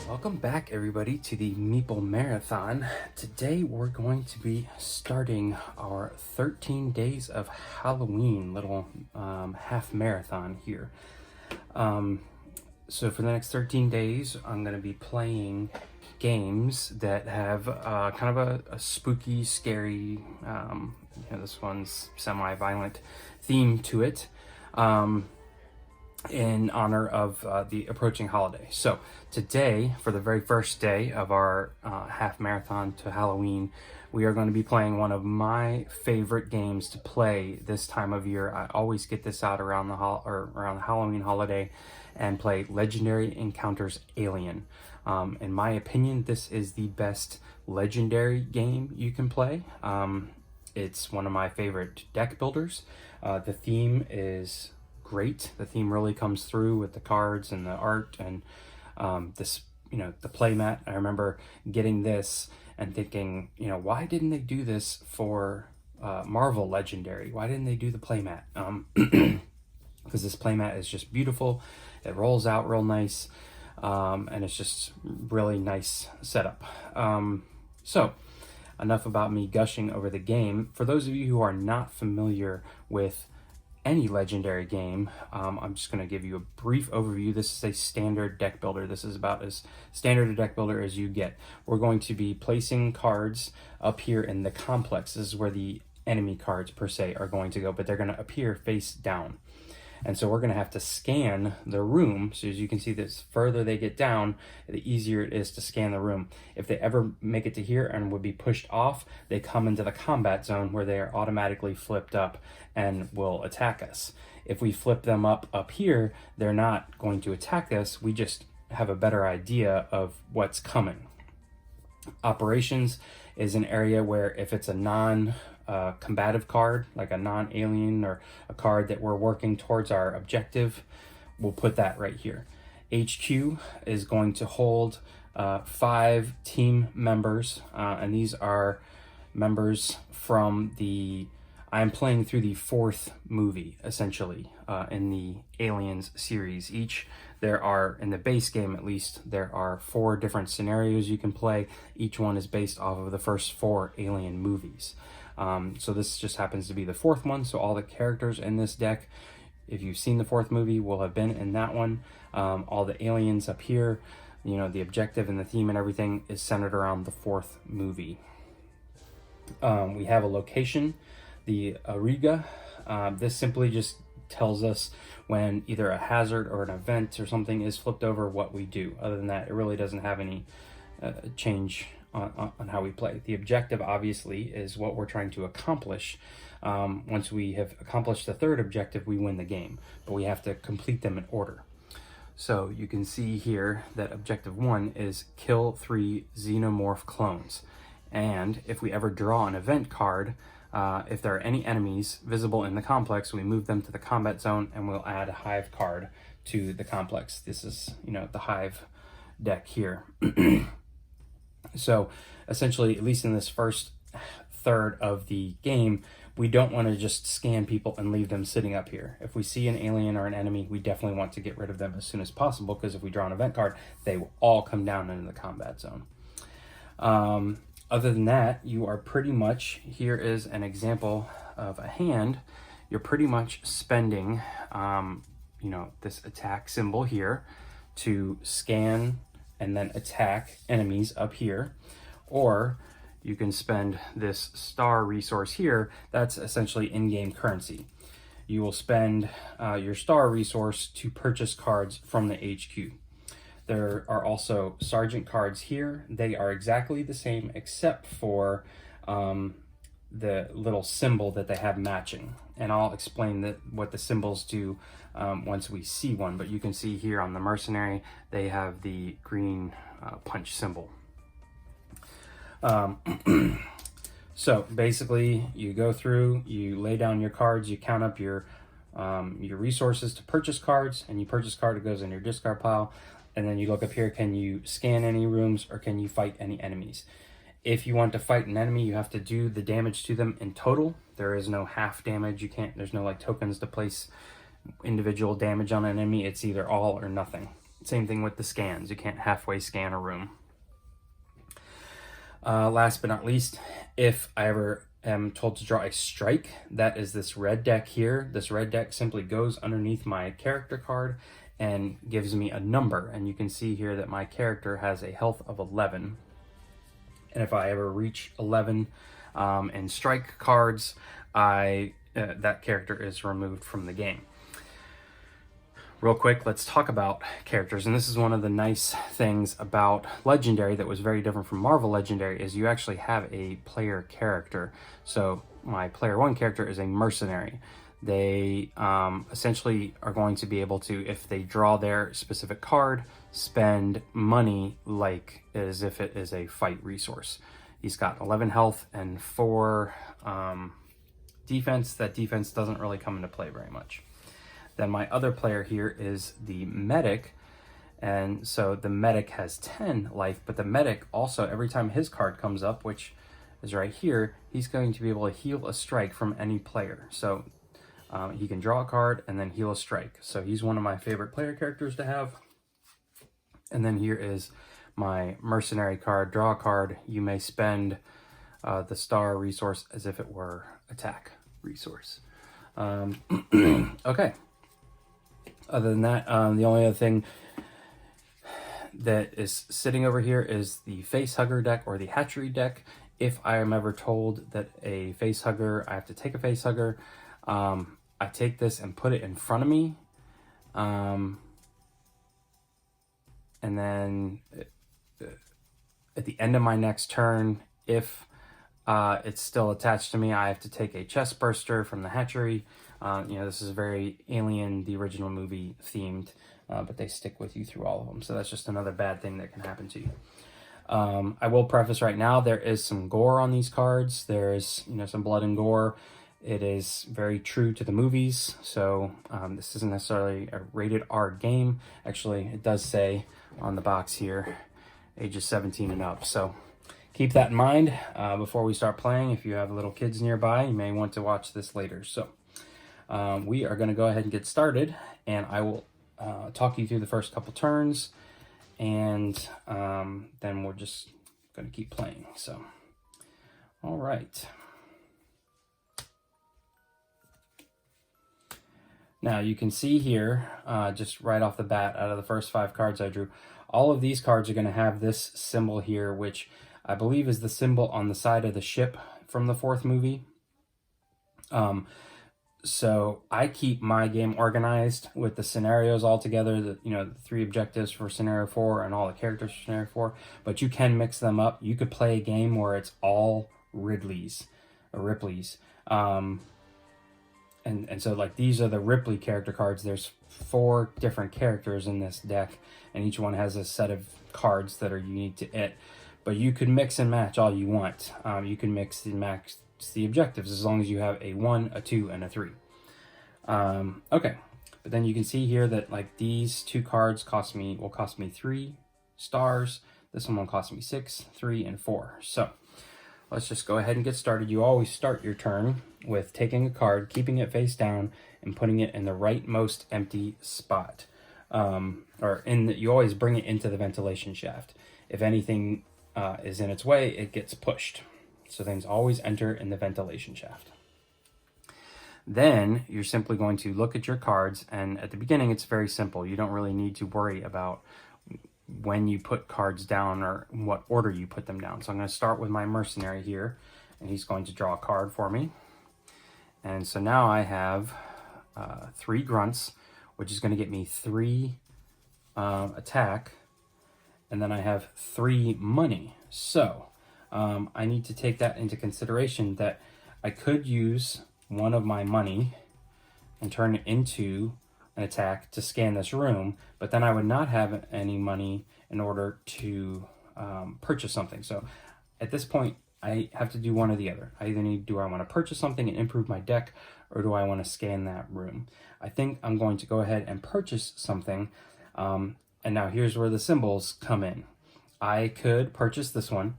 Welcome back, everybody, to the Meeple Marathon. Today we're going to be starting our 13 days of Halloween little half marathon here. So for the next 13 days, I'm going to be playing games that have kind of a spooky, scary, this one's semi-violent theme to it. In honor of the approaching holiday. So today, for the very first day of our half marathon to Halloween, we are going to be playing one of my favorite games to play this time of year. I always get this out around the Halloween holiday and play Legendary Encounters Alien. In my opinion, this is the best legendary game you can play. It's one of my favorite deck builders. The theme is great. The theme really comes through with the cards and the art and the playmat. I remember getting this and thinking, why didn't they do this for Marvel Legendary? Why didn't they do the playmat? Because this playmat is just beautiful. It rolls out real nice, and it's just really nice setup. So enough about me gushing over the game. For those of you who are not familiar with any legendary game, I'm just going to give you a brief overview. This is a standard deck builder. This is about as standard a deck builder as you get. We're going to be placing cards up here in the complex. This is where the enemy cards per se are going to go, but they're going to appear face down. And so we're going to have to scan the room. So as you can see, this further they get down, the easier it is to scan the room. If they ever make it to here and would be pushed off, they come into the combat zone where they are automatically flipped up and will attack us. If we flip them up here, they're not going to attack us. We just have a better idea of what's coming. Operations is an area where if it's a non-combative card, like a non-alien or a card that we're working towards our objective, we'll put that right here. HQ is going to hold 5 team members, and these are members from I'm playing through the 4th movie, essentially, in the Aliens series. There are, in the base game at least, there are 4 different scenarios you can play. Each one is based off of the first 4 Alien movies. So this just happens to be the 4th one, so all the characters in this deck, if you've seen the 4th movie, will have been in that one. All the aliens up here, the objective and the theme and everything is centered around the 4th movie. We have a location, the Ariga. This simply just tells us when either a hazard or an event or something is flipped over, what we do. Other than that, it really doesn't have any change on how we play. The objective, obviously, is what we're trying to accomplish. Once we have accomplished the 3rd objective, we win the game, but we have to complete them in order. So you can see here that objective 1 is kill 3 Xenomorph clones. And if we ever draw an event card, if there are any enemies visible in the complex, we move them to the combat zone and we'll add a hive card to the complex. This is, the hive deck here. So essentially, at least in this first third of the game, we don't want to just scan people and leave them sitting up here. If we see an alien or an enemy, we definitely want to get rid of them as soon as possible, because if we draw an event card, they will all come down into the combat zone. Other than that, you are pretty much, here is an example of a hand, you're pretty much spending, this attack symbol here to scan and then attack enemies up here. Or you can spend this star resource here, that's essentially in-game currency. You will spend your star resource to purchase cards from the HQ. There are also sergeant cards here. They are exactly the same except for the little symbol that they have matching. And I'll explain what the symbols do once we see one. But you can see here on the Mercenary, they have the green punch symbol. So basically, you go through, you lay down your cards, you count up your resources to purchase cards, and you purchase card, it goes in your discard pile. And then you look up here, can you scan any rooms or can you fight any enemies? If you want to fight an enemy, you have to do the damage to them in total. There is no half damage. There's no tokens to place individual damage on an enemy. It's either all or nothing. Same thing with the scans. You can't halfway scan a room. Last but not least, if I ever am told to draw a strike, that is this red deck here. This red deck simply goes underneath my character card and gives me a number. And you can see here that my character has a health of 11. And if I ever reach 11 in strike cards, that character is removed from the game. Real quick, let's talk about characters. And this is one of the nice things about Legendary that was very different from Marvel Legendary, is you actually have a player character. So my player 1 character is a mercenary. They essentially are going to be able to, if they draw their specific card, spend money like as if it is a fight resource. He's got 11 health and 4 defense. That defense doesn't really come into play very much. Then my other player here is the medic, and so the medic has 10 life, but the medic also, every time his card comes up, which is right here, he's going to be able to heal a strike from any player. So he can draw a card and then heal a strike. So he's one of my favorite player characters to have. And then here is my mercenary card. Draw a card. You may spend the star resource as if it were attack resource. Okay. Other than that, the only other thing that is sitting over here is the face hugger deck or the hatchery deck. If I am ever told that a face hugger, I have to take a face hugger, I take this and put it in front of me. And then at the end of my next turn, if it's still attached to me, I have to take a chest burster from the hatchery. This is very Alien, the original movie, themed, but they stick with you through all of them. So that's just another bad thing that can happen to you. I will preface right now, there is some gore on these cards. There's, some blood and gore. It is very true to the movies. So this isn't necessarily a rated R game. Actually, it does say on the box here, ages 17 and up. So keep that in mind before we start playing. If you have little kids nearby, you may want to watch this later. So we are going to go ahead and get started, and I will talk you through the first couple turns, and then we're just going to keep playing. So, all right. Now you can see here, just right off the bat, out of the first 5 cards I drew, all of these cards are going to have this symbol here, which I believe is the symbol on the side of the ship from the 4th movie. So I keep my game organized with the scenarios all together, the 3 objectives for scenario 4 and all the characters for scenario 4, but you can mix them up. You could play a game where it's all Ripley's. And so like these are the Ripley character cards. There's 4 different characters in this deck, and each one has a set of cards that are unique to it. But you could mix and match all you want. You can mix and match the objectives as long as you have a 1, a 2, and a 3. Okay, but then you can see here that like these 2 cards will cost me 3 stars. This one will cost me 6, 3, and 4. So let's just go ahead and get started. You always start your turn with taking a card, keeping it face down, and putting it in the rightmost empty spot. You always bring it into the ventilation shaft. If anything is in its way, it gets pushed. So things always enter in the ventilation shaft. Then you're simply going to look at your cards, and at the beginning it's very simple. You don't really need to worry about when you put cards down or what order you put them down. So I'm going to start with my mercenary here, and he's going to draw a card for me. And so now I have 3 grunts, which is going to get me 3 attack, and then I have 3 money. So I need to take that into consideration, that I could use one of my money and turn it into an attack to scan this room, but then I would not have any money in order to purchase something. So at this point, I have to do one or the other. I either do I want to purchase something and improve my deck, or do I want to scan that room? I think I'm going to go ahead and purchase something. And now here's where the symbols come in. I could purchase this one,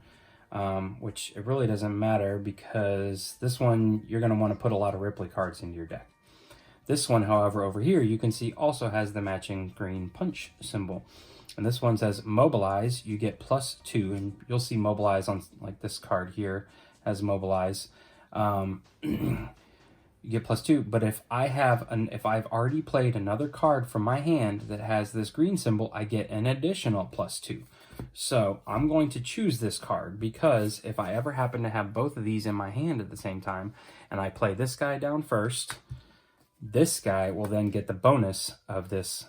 which it really doesn't matter, because this one, you're going to want to put a lot of Ripley cards into your deck. This one, however, over here, you can see also has the matching green punch symbol. And this one says mobilize, you get +2, and you'll see mobilize on like this card here has mobilize. You get +2, but if I've already played another card from my hand that has this green symbol, I get an additional +2. So I'm going to choose this card because if I ever happen to have both of these in my hand at the same time and I play this guy down first, this guy will then get the bonus of this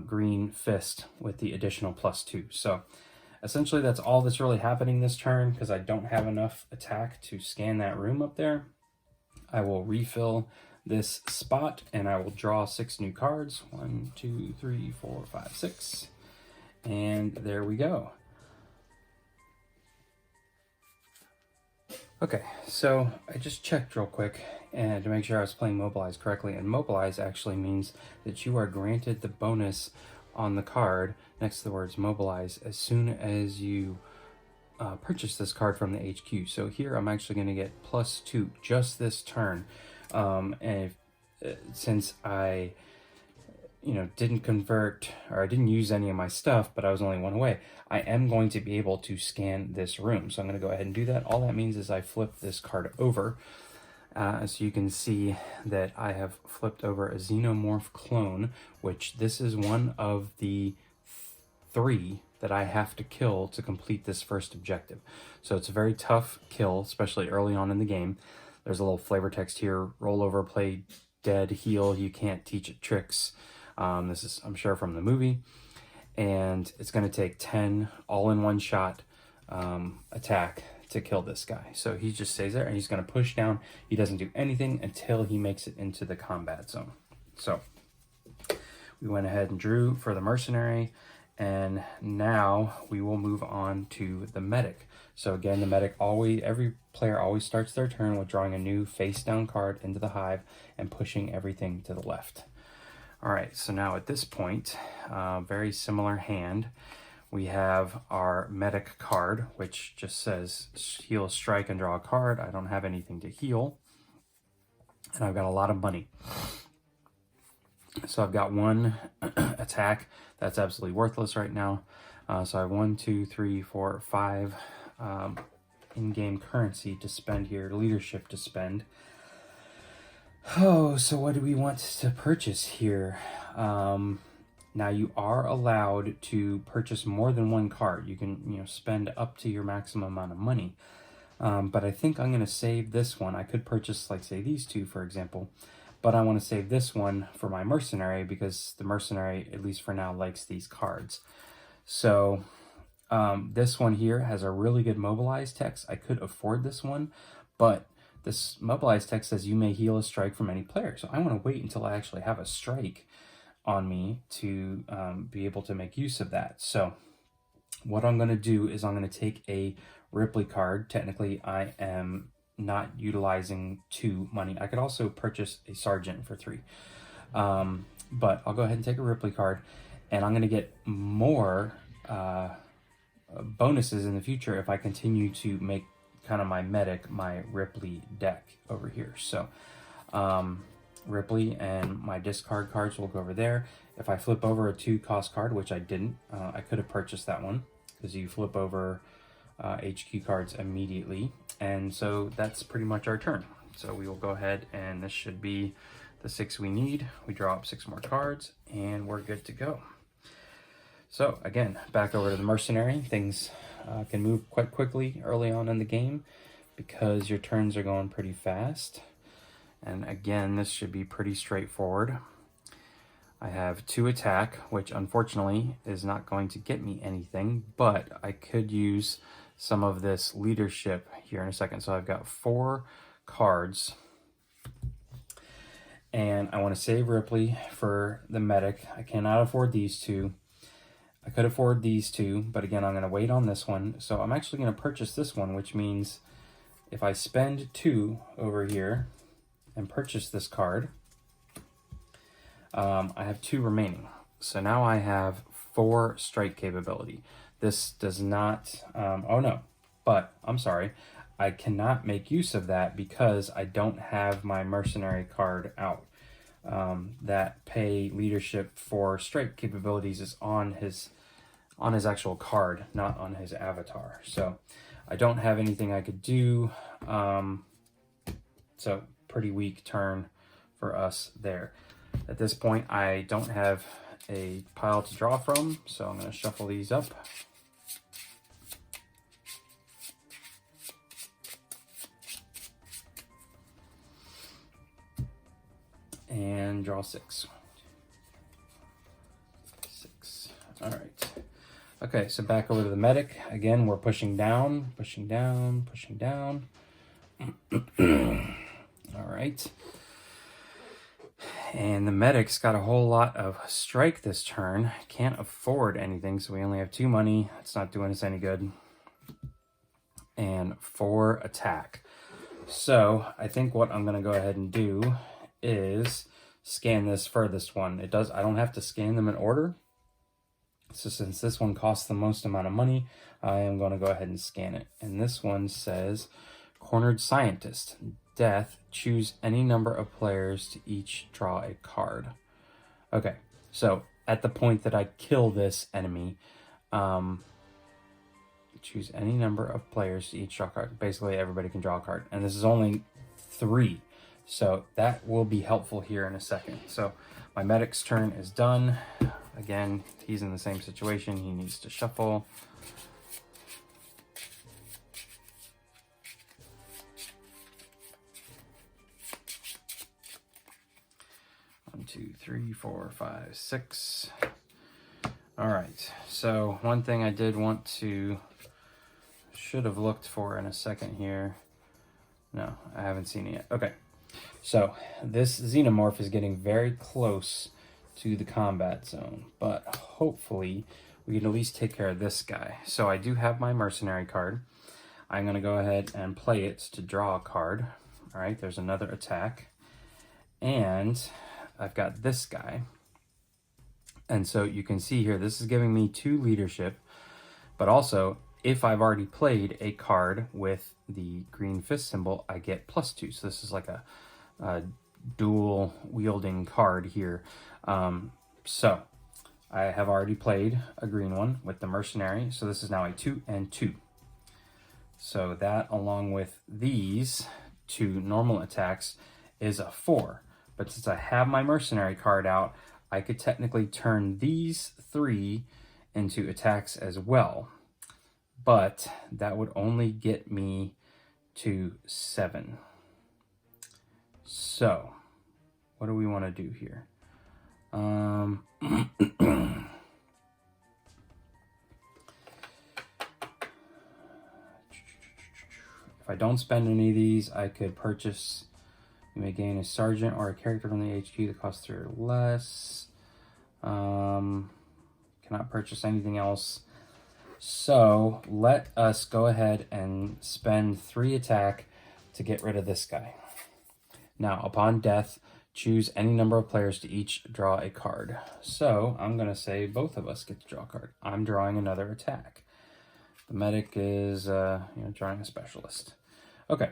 green fist with the additional +2. So essentially that's all that's really happening this turn because I don't have enough attack to scan that room up there. I will refill this spot and I will draw 6 new cards. 1, 2, 3, 4, 5, 6. And there we go. Okay, so I just checked real quick and to make sure I was playing mobilize correctly. And mobilize actually means that you are granted the bonus on the card next to the words mobilize as soon as you purchase this card from the HQ. So here I'm actually going to get +2 just this turn. And since I didn't convert or I didn't use any of my stuff, but I was only 1 away, I am going to be able to scan this room. So I'm going to go ahead and do that. All that means is I flip this card over. So you can see that I have flipped over a Xenomorph clone, which this is one of the 3 that I have to kill to complete this first objective. So it's a very tough kill, especially early on in the game. There's a little flavor text here: roll over, play dead, heal, you can't teach it tricks. This is, I'm sure, from the movie. And it's going to take 10 all in one shot attack to kill this guy. So he just stays there and he's going to push down. He doesn't do anything until he makes it into the combat zone. So we went ahead and drew for the mercenary. And now we will move on to the medic. So again, the medic every player always starts their turn with drawing a new face down card into the hive and pushing everything to the left. All right, so now at this point, very similar hand, we have our medic card, which just says heal, strike, and draw a card. I don't have anything to heal, and I've got a lot of money. So I've got 1 attack that's absolutely worthless right now. So I have 1, 2, 3, 4, 5 in-game currency to spend here, leadership to spend. Oh, so what do we want to purchase here? Now you are allowed to purchase more than 1 card. You can spend up to your maximum amount of money. But I think I'm going to save this one. I could purchase, like, say, these 2, for example. But I want to save this one for my mercenary because the mercenary, at least for now, likes these cards. So this one here has a really good mobilize text. I could afford this one, but this mobilize text says you may heal a strike from any player. So I want to wait until I actually have a strike on me to be able to make use of that. So what I'm going to do is I'm going to take a Ripley card. Technically, I am not utilizing 2 money. I could also purchase a sergeant for 3. But I'll go ahead and take a Ripley card, and I'm going to get more bonuses in the future if I continue to make kind of my medic my Ripley deck over here. So Ripley and my discard cards will go over there. If I flip over a 2-cost card, which I didn't, I could have purchased that one because you flip over HQ cards immediately. And so that's pretty much our turn. So we will go ahead, and this should be the 6 we need. We draw up 6 more cards and we're good to go. So again, back over to the mercenary. Things can move quite quickly early on in the game because your turns are going pretty fast. And again, this should be pretty straightforward. I have 2 attack, which unfortunately is not going to get me anything, but I could use some of this leadership here in a second. So I've got 4 cards, and I want to save Ripley for the medic. I cannot afford these 2. I could afford these 2, but again, I'm going to wait on this one. So I'm actually going to purchase this one, which means if I spend 2 over here and purchase this card, I have 2 remaining. So now I have 4 strike capability. This does not, oh no, but I'm sorry. I cannot make use of that because I don't have my mercenary card out. that pay leadership for strike capabilities is on his actual card, not on his avatar. So I don't have anything I could do. So pretty weak turn for us there. At this point, I don't have a pile to draw from, so I'm going to shuffle these up. And draw 6. 6. All right. Okay, so back over to the medic. Again, we're pushing down, pushing down, pushing down. All right. And the medic's got a whole lot of strike this turn. Can't afford anything, so we only have 2 money. It's not doing us any good. And 4 attack. So I think what I'm going to go ahead and do is scan this furthest one. It does. I don't have to scan them in order. So since this one costs the most amount of money, I am going to go ahead and scan it. And this one says, Cornered Scientist. Death. Choose any number of players to each draw a card. Okay, so at the point that I kill this enemy, choose any number of players to each draw a card. Basically, everybody can draw a card. And this is only 3. So that will be helpful here in a second. So my medic's turn is done. Again, he's in the same situation. He needs to shuffle. One, 2, 3, 4, 5, 6. All right. So one thing I did want to, should have looked for in a second here. No, I haven't seen it yet. Okay. So this Xenomorph is getting very close to the combat zone, but hopefully we can at least take care of this guy. So I do have my Mercenary card. I'm going to go ahead and play it to draw a card. All right, there's another attack. And I've got this guy. And so you can see here, this is giving me 2 leadership, but also if I've already played a card with the green fist symbol, I get +2. So this is like a dual wielding card here. So I have already played a green one with the Mercenary. So this is now a 2 and 2. So that, along with these 2 normal attacks, is a 4. But since I have my Mercenary card out, I could technically turn these 3 into attacks as well. But that would only get me to 7. So what do we want to do here? If I don't spend any of these, I could purchase. You may gain a sergeant or a character from the HQ that costs 3 or less. Cannot purchase anything else. So let us go ahead and spend 3 attack to get rid of this guy. Now, upon death, choose any number of players to each draw a card. So I'm going to say both of us get to draw a card. I'm drawing another attack. The medic is drawing a specialist. Okay.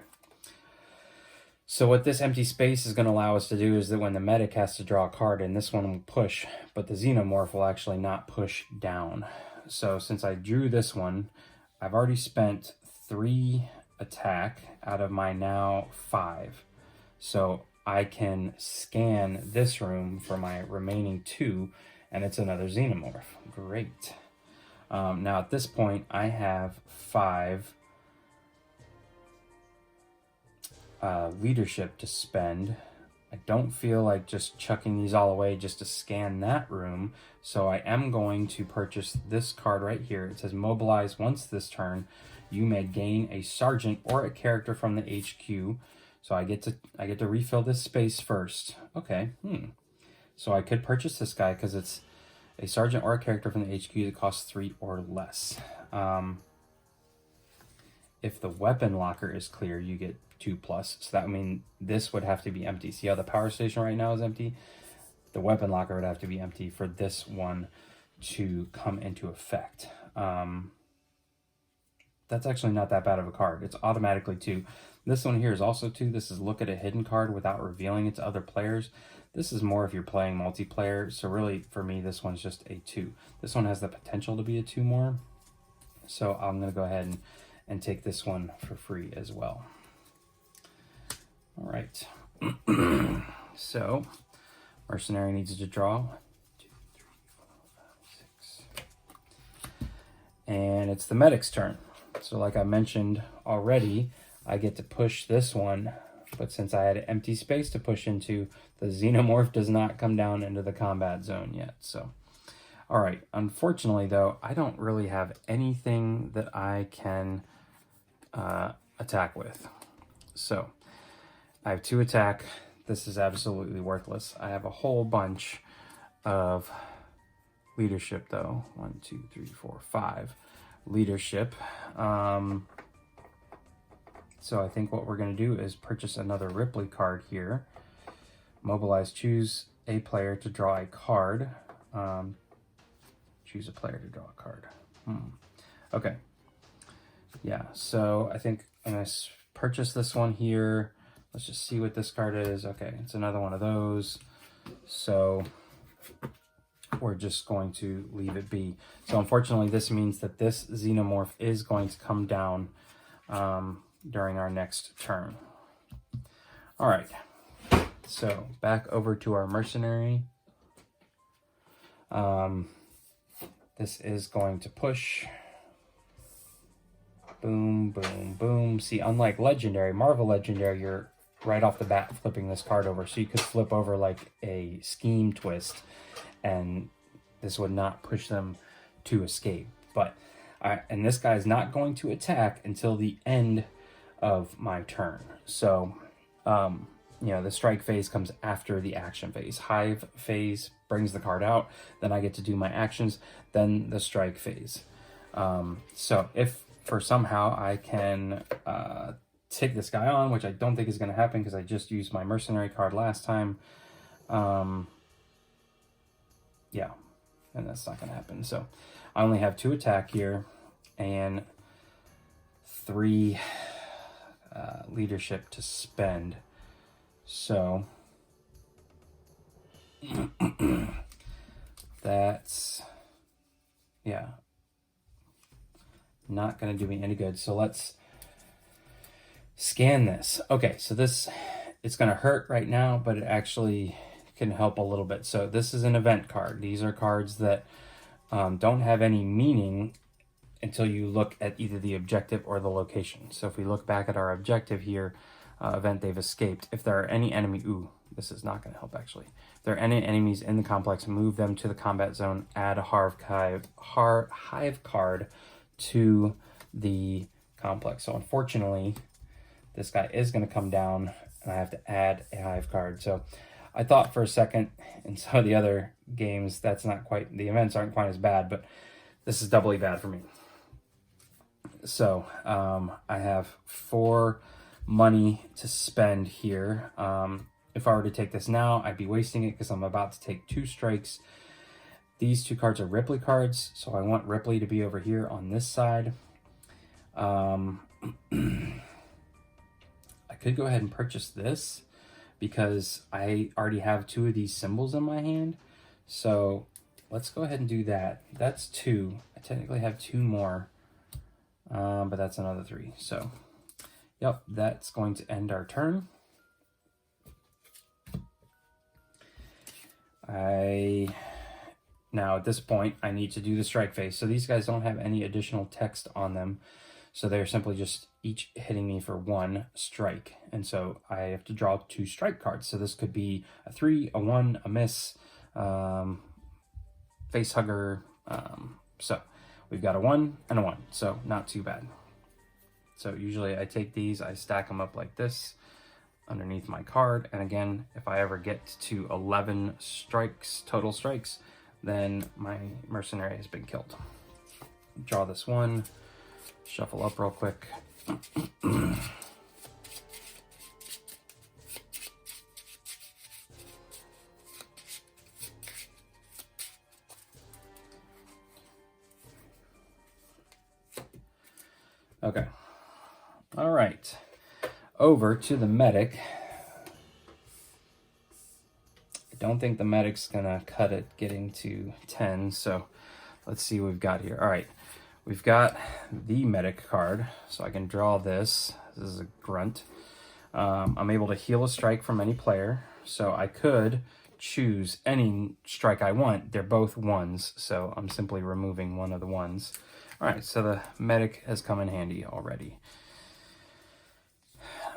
So what this empty space is going to allow us to do is that when the medic has to draw a card, and this one will push, but the Xenomorph will actually not push down. So since I drew this one, I've already spent 3 attack out of my now 5. So I can scan this room for my remaining 2, and it's another Xenomorph. Great. Now at this point, I have 5 leadership to spend. I don't feel like just chucking these all away just to scan that room, so I am going to purchase this card right here. It says mobilize once this turn. You may gain a sergeant or a character from the HQ. So I get to refill this space first. Okay. So I could purchase this guy because it's a sergeant or a character from the HQ that costs 3 or less. If the weapon locker is clear, you get 2+. So that would mean this would have to be empty. See how the power station right now is empty? The weapon locker would have to be empty for this one to come into effect. that's actually not that bad of a card. It's automatically 2. This one here is also 2. This is look at a hidden card without revealing it to other players. This is more if you're playing multiplayer. So really, for me, this one's just a 2. This one has the potential to be a 2 more. So I'm going to go ahead and take this one for free as well. All right. So Mercenary needs to draw 1, 2, 3, 4, 5, 6. And it's the Medic's turn. So like I mentioned already, I get to push this one, but since I had an empty space to push into, the Xenomorph does not come down into the combat zone yet. So, all right. Unfortunately, though, I don't really have anything that I can attack with. So I have 2 attack. This is absolutely worthless. I have a whole bunch of leadership, though. 1, 2, 3, 4, 5 leadership. So I think what we're going to do is purchase another Ripley card here. Mobilize, choose a player to draw a card. Choose a player to draw a card. Okay. Yeah, so I think I'm going to purchase this one here. Let's just see what this card is. Okay, it's another one of those. So we're just going to leave it be. So unfortunately, this means that this Xenomorph is going to come down during our next turn. All right, so back over to our Mercenary. This is going to push. Boom, boom, boom. See, unlike Legendary, Marvel Legendary, you're right off the bat flipping this card over. So you could flip over like a scheme twist, and this would not push them to escape. But, and this guy is not going to attack until the end of my turn. So, you know, the strike phase comes after the action phase. Hive phase brings the card out, then I get to do my actions, then the strike phase. So if for somehow I can take this guy on, which I don't think is going to happen because I just used my Mercenary card last time, yeah, and that's not going to happen. So I only have 2 attack here and 3 leadership to spend. So that's, yeah, not going to do me any good. So let's scan this. Okay, so this, it's going to hurt right now, but it actually can help a little bit. So this is an event card. These are cards that don't have any meaning until you look at either the objective or the location. So if we look back at our objective here, event, they've escaped. If there are any enemy, ooh, this is not going to help actually. If there are any enemies in the complex, move them to the combat zone, add a hive card to the complex. So unfortunately, this guy is going to come down and I have to add a hive card. So I thought for a second in some of the other games, that's not quite, the events aren't quite as bad, but this is doubly bad for me. So I have 4 money to spend here. If I were to take this now, I'd be wasting it because I'm about to take 2 strikes. These 2 cards are Ripley cards, so I want Ripley to be over here on this side. I could go ahead and purchase this because I already have 2 of these symbols in my hand. So let's go ahead and do that. That's 2. I technically have 2 more, but that's another 3. So, yep, that's going to end our turn. Now at this point, I need to do the strike phase. So these guys don't have any additional text on them. So they're simply just each hitting me for 1 strike. And so I have to draw 2 strike cards. So this could be a 3, a 1, a miss, face hugger. So we've got a 1 and a 1. So not too bad. So usually I take these, I stack them up like this underneath my card. And again, if I ever get to 11 strikes, total strikes, then my Mercenary has been killed. Draw this 1, shuffle up real quick. Okay. All right. Over to the medic. I don't think the medic's gonna cut it getting to 10, so let's see what we've got here. All right. We've got the medic card, so I can draw this. This is a grunt. I'm able to heal a strike from any player, so I could choose any strike I want. They're both ones, so I'm simply removing one of the ones. All right, so the medic has come in handy already.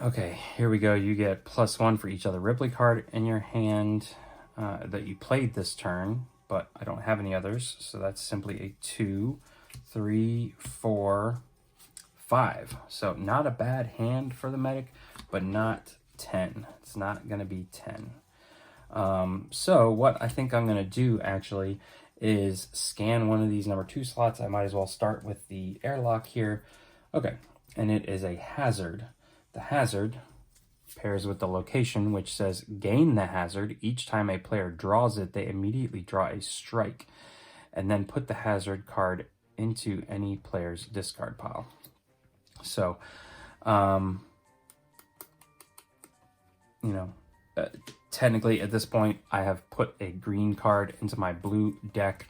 Okay, here we go. You get +1 for each other Ripley card in your hand that you played this turn, but I don't have any others, so that's simply a 2, 3, 4, 5. So not a bad hand for the medic, but not 10. It's not going to be 10. So what I think I'm going to do actually is scan one of these number 2 slots. I might as well start with the airlock here. Okay, and it is a hazard. The hazard pairs with the location, which says gain the hazard. Each time a player draws it, they immediately draw a strike, and then put the hazard card into any player's discard pile. So, technically at this point, I have put a green card into my blue deck.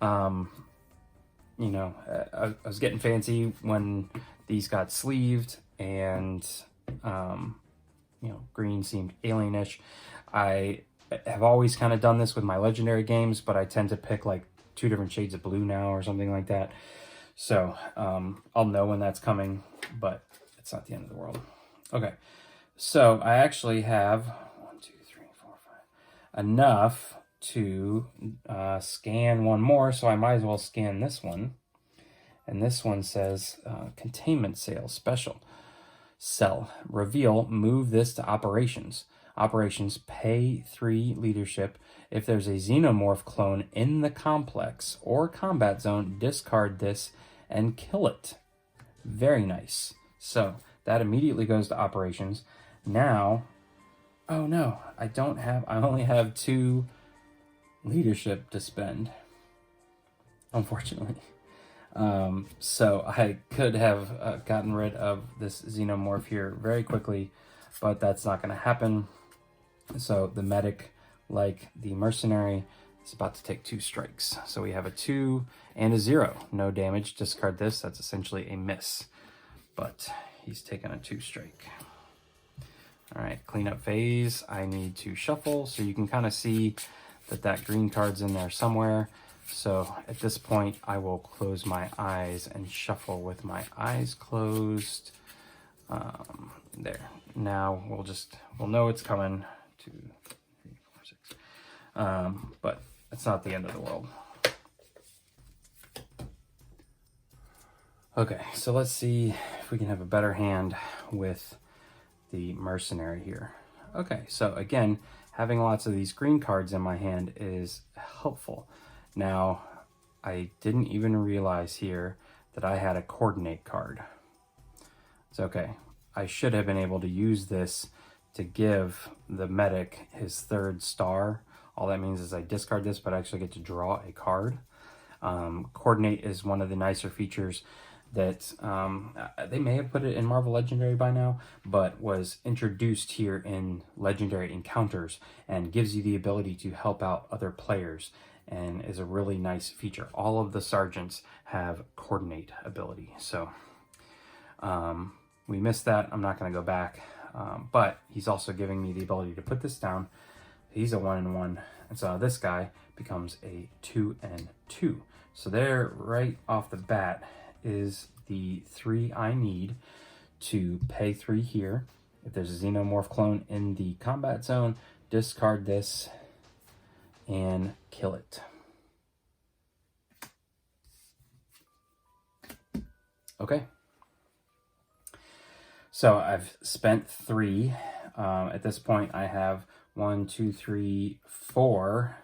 I was getting fancy when these got sleeved, and green seemed alienish. I have always kind of done this with my legendary games, but I tend to pick like 2 different shades of blue now or something like that. So I'll know when that's coming, but it's not the end of the world. Okay, so I actually have 1, 2, 3, 4, 5 enough to scan one more, so I might as well scan this one. And this one says containment sale special. Sell, reveal, move this to operations. Operations, pay 3 leadership. If there's a Xenomorph clone in the complex or combat zone, discard this and kill it. Very nice. So that immediately goes to operations. Now, oh no, I only have 2 leadership to spend, unfortunately. So I could have gotten rid of this Xenomorph here very quickly, but that's not going to happen. So the medic, like the mercenary, is about to take 2 strikes. So we have a 2 and a 0. No damage. Discard this. That's essentially a miss. But he's taken a 2 strike. All right, cleanup phase. I need to shuffle, so you can kind of see that green card's in there somewhere. So at this point, I will close my eyes and shuffle with my eyes closed. There. Now we'll know it's coming. 2, 3, 4, 6. But it's not the end of the world. Okay, so let's see if we can have a better hand with the mercenary here. Okay, so again, having lots of these green cards in my hand is helpful. Now, I didn't even realize here that I had a coordinate card. It's okay. I should have been able to use this to give the medic his 3rd star. All that means is I discard this, but I actually get to draw a card. Coordinate is one of the nicer features that they may have put it in Marvel Legendary by now, but was introduced here in Legendary Encounters and gives you the ability to help out other players, and is a really nice feature. All of the sergeants have coordinate ability, so we missed that. I'm not going to go back, but he's also giving me the ability to put this down. He's a 1 and 1, and so this guy becomes a 2 and 2. So there, right off the bat, is the 3 I need to pay 3 here. If there's a Xenomorph clone in the combat zone, discard this and kill it. Okay. So I've spent 3. At this point, I have 1, 2, 3, 4.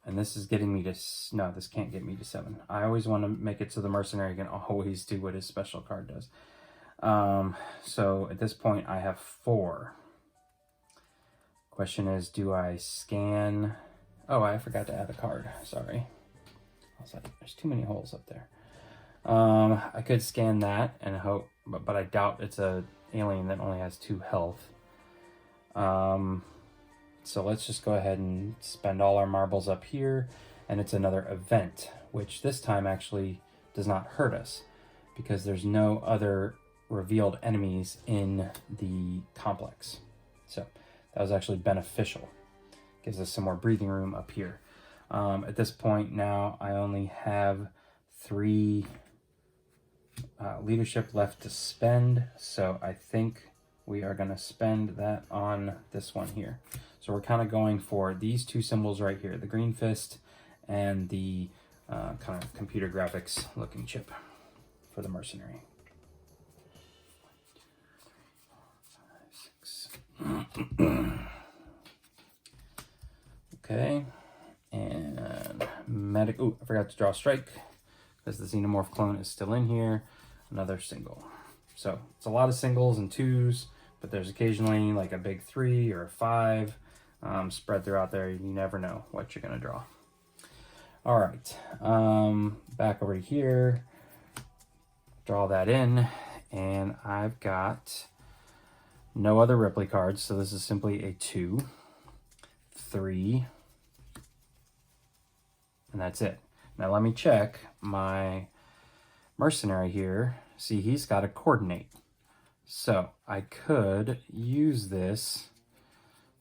And this is getting me to... No, this can't get me to 7. I always want to make it so the mercenary can always do what his special card does. So at this point, I have 4. Question is, do I scan... Oh, I forgot to add a card. Sorry. I was like, there's too many holes up there. I could scan that and hope, but I doubt it's a alien that only has 2 health. So let's just go ahead and spend all our marbles up here, and it's another event, which this time actually does not hurt us because there's no other revealed enemies in the complex. So that was actually beneficial. Gives us some more breathing room up here. At this point now, I only have 3 leadership left to spend, so I think we are going to spend that on this one here. So we're kind of going for these 2 symbols right here, the green fist and the kind of computer graphics looking chip for the mercenary. 1, 2, 3, 4, 5, 6. Okay, and medic. Oh, I forgot to draw strike because the Xenomorph clone is still in here. Another single. So it's a lot of singles and 2s, but there's occasionally like a big 3 or a 5 spread throughout there. You never know what you're gonna draw. All right, back over here. Draw that in, and I've got no other Ripley cards, so this is simply a 2, 3, and that's it. Now let me check my mercenary here. See, he's got a coordinate. So I could use this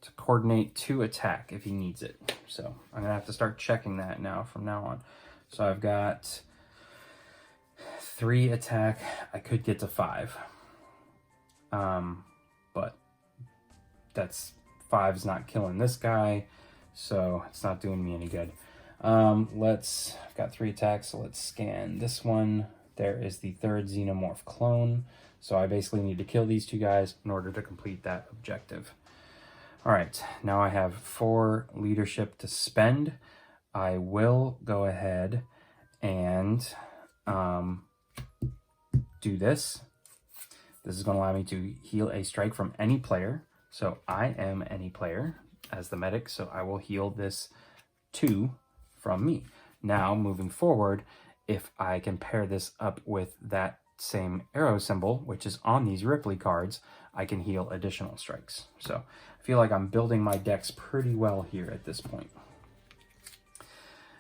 to coordinate 2 attack if he needs it. So I'm gonna have to start checking that now from now on. So I've got 3 attack. I could get to 5. But that's 5's not killing this guy, so it's not doing me any good. I've got 3 attacks, so let's scan this one. There is the 3rd Xenomorph clone, so I basically need to kill these 2 guys in order to complete that objective. All right, now I have 4 leadership to spend. I will go ahead and do this. This is going to allow me to heal a strike from any player. So I am any player as the medic, so I will heal this 2 from me. Now, moving forward, if I can pair this up with that same arrow symbol, which is on these Ripley cards, I can heal additional strikes. So I feel like I'm building my decks pretty well here at this point.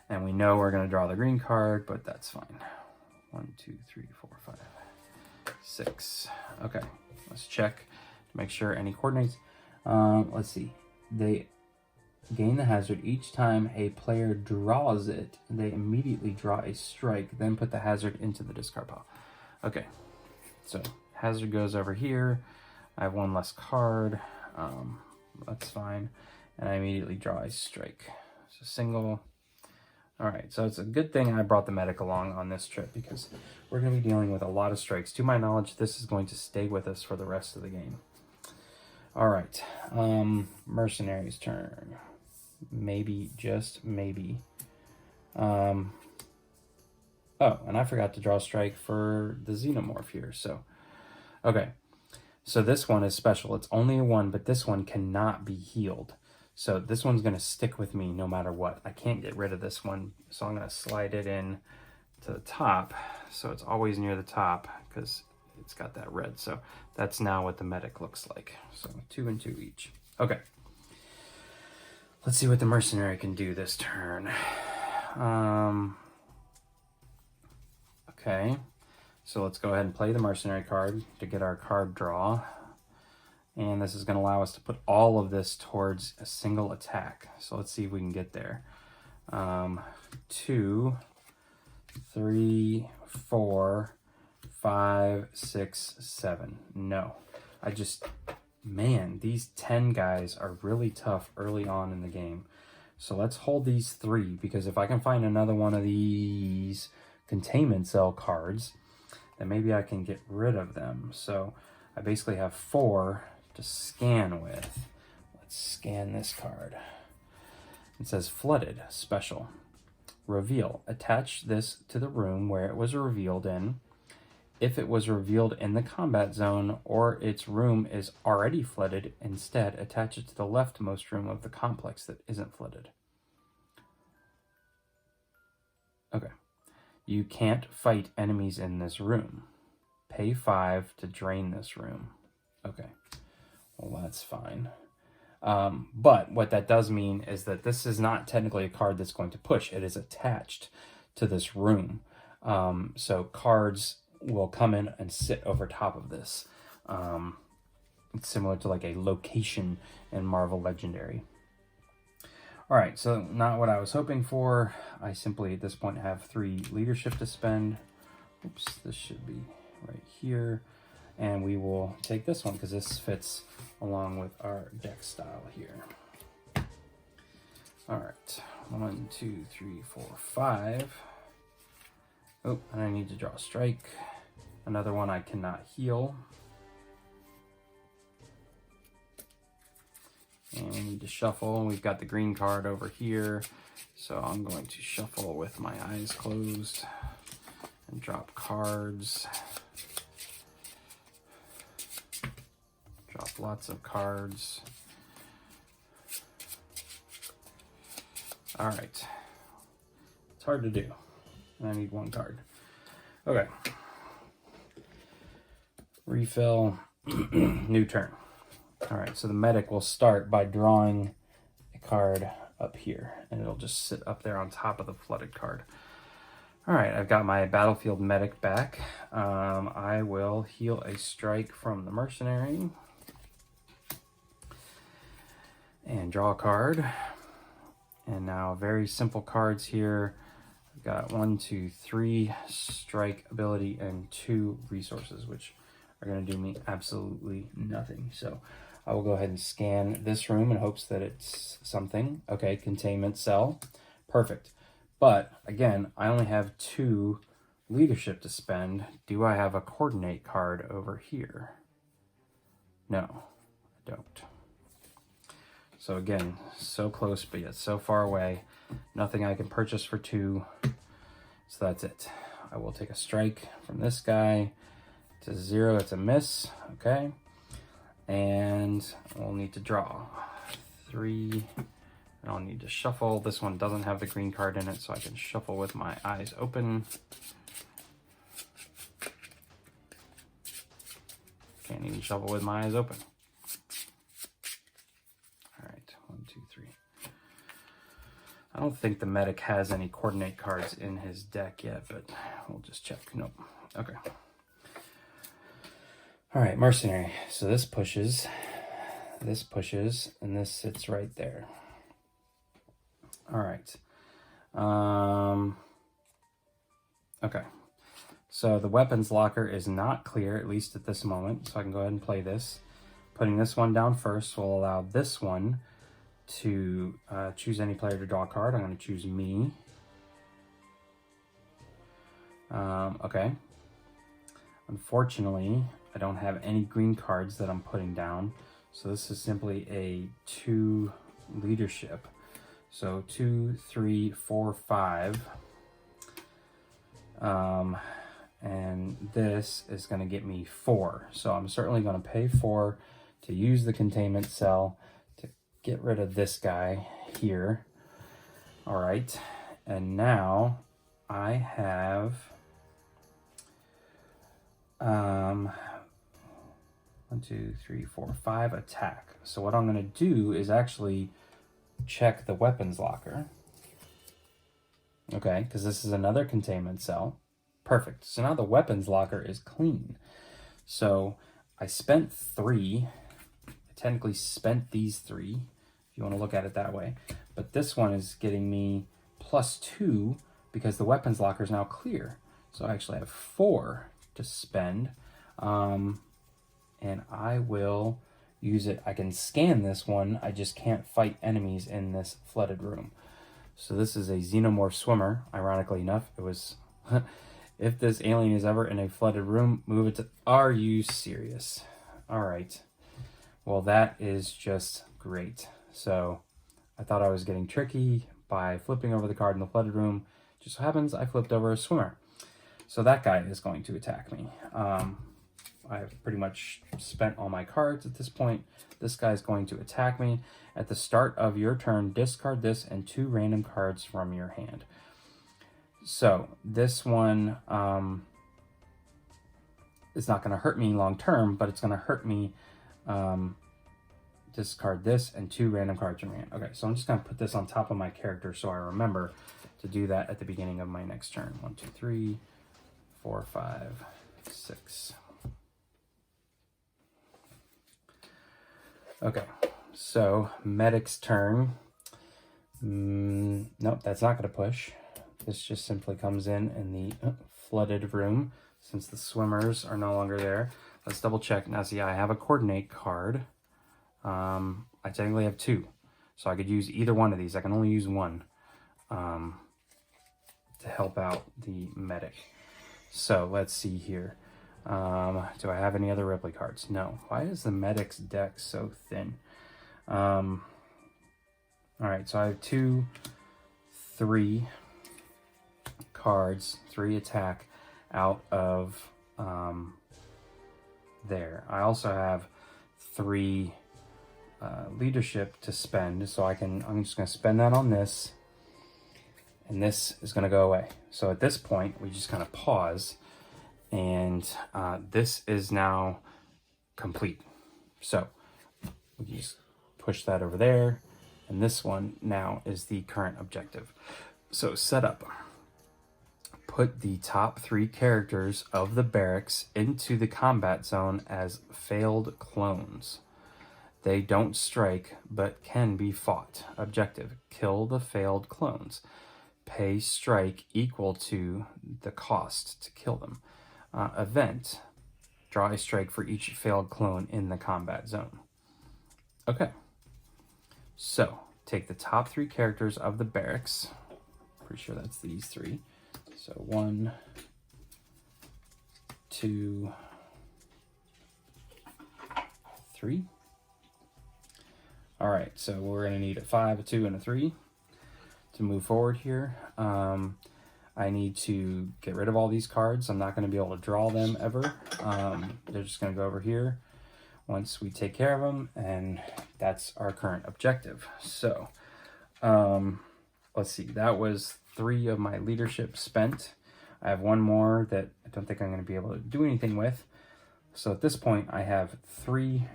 And we know we're going to draw the green card, but that's fine. 1, 2, 3, 4, 5, 6. Okay, let's check to make sure any coordinates. Let's see. They gain the hazard each time a player draws it. They immediately draw a strike, then put the hazard into the discard pile. Okay, so hazard goes over here. I have 1 less card. That's fine. And I immediately draw a strike. So single. All right, so it's a good thing I brought the medic along on this trip because we're going to be dealing with a lot of strikes. To my knowledge, this is going to stay with us for the rest of the game. All right, mercenary's turn. Maybe, just maybe. Oh, and I forgot to draw a strike for the Xenomorph here. So, okay. So this one is special. It's only a 1, but this one cannot be healed. So this one's going to stick with me no matter what. I can't get rid of this one. So I'm going to slide it in to the top. So it's always near the top because it's got that red. So that's now what the medic looks like. So 2 and 2 each. Okay. Let's see what the mercenary can do this turn. Okay. So let's go ahead and play the mercenary card to get our card draw. And this is going to allow us to put all of this towards a single attack. So let's see if we can get there. 2, 3, 4, 5, 6, 7. No. Man, these 10 guys are really tough early on in the game. So let's hold these 3, because if I can find another one of these containment cell cards, then maybe I can get rid of them. So I basically have 4 to scan with. Let's scan this card. It says flooded, special. Reveal. Attach this to the room where it was revealed in. If it was revealed in the combat zone or its room is already flooded, instead attach it to the leftmost room of the complex that isn't flooded. Okay. You can't fight enemies in this room. Pay 5 to drain this room. Okay, well, that's fine. But what that does mean is that this is not technically a card that's going to push. It is attached to this room. So cards will come in and sit over top of this. It's similar to like a location in Marvel Legendary. All right, so not what I was hoping for. I simply at this point have 3 leadership to spend. Oops, this should be right here. And we will take this one because this fits along with our deck style here. All right, 1, 2, 3, 4, 5. Oh, and I need to draw a strike. Another one I cannot heal. And we need to shuffle. We've got the green card over here. So I'm going to shuffle with my eyes closed and drop cards. Drop lots of cards. All right. It's hard to do. I need 1 card. Okay. Refill. New turn. All right, so the medic will start by drawing a card up here, and it'll just sit up there on top of the flooded card. All right, I've got my battlefield medic back. I will heal a strike from the mercenary and draw a card. And now very simple cards here. I've got 1, 2, 3 strike ability and 2 resources, which are going to do me absolutely nothing. So I will go ahead and scan this room in hopes that it's something. Okay, containment cell. Perfect. But again, I only have 2 leadership to spend. Do I have a coordinate card over here? No, I don't. So again, so close, but yet so far away. Nothing I can purchase for 2. So that's it. I will take a strike from this guy. To 0, it's a miss. Okay. And we'll need to draw 3. And I'll need to shuffle. This one doesn't have the green card in it, so I can shuffle with my eyes open. Can't even shuffle with my eyes open. All right, 1, 2, 3. I don't think the medic has any coordinate cards in his deck yet, but we'll just check. Nope. Okay. All right, mercenary. So this pushes, and this sits right there. All right. Okay. So the weapons locker is not clear, at least at this moment. So I can go ahead and play this. Putting this one down first will allow this one to choose any player to draw a card. I'm going to choose me. Okay. Unfortunately, I don't have any green cards that I'm putting down. So this is simply a 2 leadership. So 2, 3, 4, 5. And this is going to get me 4. So I'm certainly going to pay 4 to use the containment cell to get rid of this guy here. All right. And now I have 1, 2, 3, 4, 5 attack. So what I'm going to do is actually check the weapons locker. Okay, because this is another containment cell. Perfect. So now the weapons locker is clean. So I spent 3. I technically spent these 3, if you want to look at it that way. But this one is getting me +2 because the weapons locker is now clear. So I actually have 4 to spend. And I will use it. I can scan this one. I just can't fight enemies in this flooded room. So this is a Xenomorph swimmer. Ironically enough, it was... If this alien is ever in a flooded room, move it to... Are you serious? All right. Well, that is just great. So I thought I was getting tricky by flipping over the card in the flooded room. Just so happens I flipped over a swimmer. So that guy is going to attack me. I've pretty much spent all my cards at this point. This guy is going to attack me. At the start of your turn, discard this and 2 random cards from your hand. So this one is not going to hurt me long term, but it's going to hurt me. Discard this and 2 random cards from your hand. Okay, so I'm just going to put this on top of my character so I remember to do that at the beginning of my next turn. 1, 2, 3, 4, 5, 6. Okay, so Medic's turn. Nope, that's not going to push. This just simply comes in the flooded room since the swimmers are no longer there. Let's double check. Now see, I have a coordinate card. I technically have 2, so I could use either one of these. I can only use one to help out the medic. So let's see here. Do I have any other Ripley cards? No. Why is the medic's deck so thin? All right, so I have 2, 3 cards, 3 attack out of there. I also have 3 leadership to spend, so I'm just going to spend that on this, and this is going to go away. So at this point, we just kind of pause, and this is now complete. So we just push that over there, and this one now is the current objective. So setup. Put the top 3 characters of the barracks into the combat zone as failed clones. They don't strike, but can be fought. Objective, kill the failed clones. Pay strike equal to the cost to kill them. Event, draw a strike for each failed clone in the combat zone. Okay, so take the top 3 characters of the barracks. Pretty sure that's these 3. So 1, 2, 3. All right, so we're going to need a 5, a 2, and a 3 to move forward here. I need to get rid of all these cards. I'm not going to be able to draw them ever. They're just going to go over here once we take care of them, and that's our current objective. So let's see. That was 3 of my leadership spent. I have 1 more that I don't think I'm going to be able to do anything with. So at this point, I have 3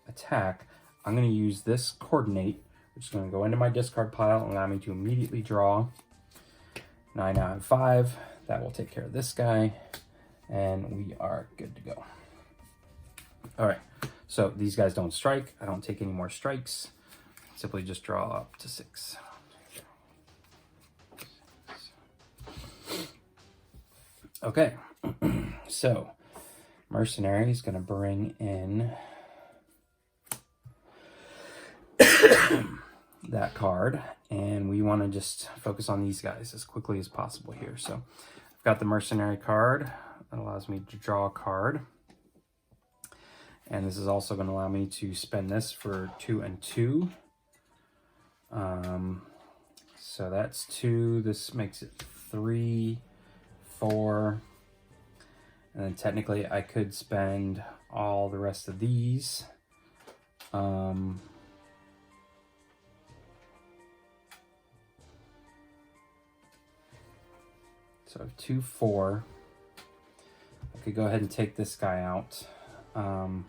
attack. I'm going to use this coordinate, which is going to go into my discard pile and allow me to immediately draw. Now I now have 5. That will take care of this guy, and we are good to go. All right, so these guys don't strike. I don't take any more strikes. Simply just draw up to 6. Okay, so Mercenary is going to bring in that card, and we want to just focus on these guys as quickly as possible here. So I've got the Mercenary card that allows me to draw a card, and this is also going to allow me to spend this for 2 and 2. So that's 2. This makes it 3, 4, and then technically I could spend all the rest of these. So I have 2, 4. I could go ahead and take this guy out. I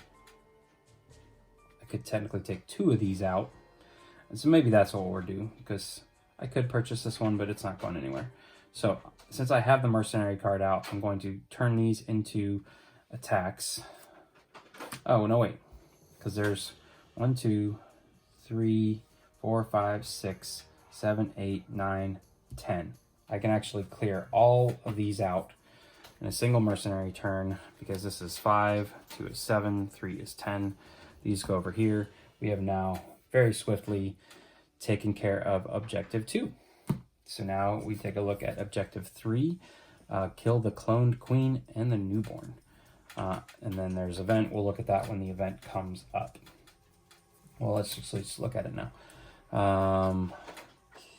could technically take 2 of these out. And so maybe that's what we'll do, because I could purchase this one, but it's not going anywhere. So since I have the Mercenary card out, I'm going to turn these into attacks. Oh, no, wait. Because there's 1, 2, 3, 4, 5, 6, 7, 8, 9, 10. I can actually clear all of these out in a single Mercenary turn, because this is 5, 2 is 7, 3 is 10. These go over here. We have now very swiftly taken care of Objective 2. So now we take a look at Objective 3, kill the cloned queen and the newborn. And then there's event. We'll look at that when the event comes up. Well, let's just look at it now.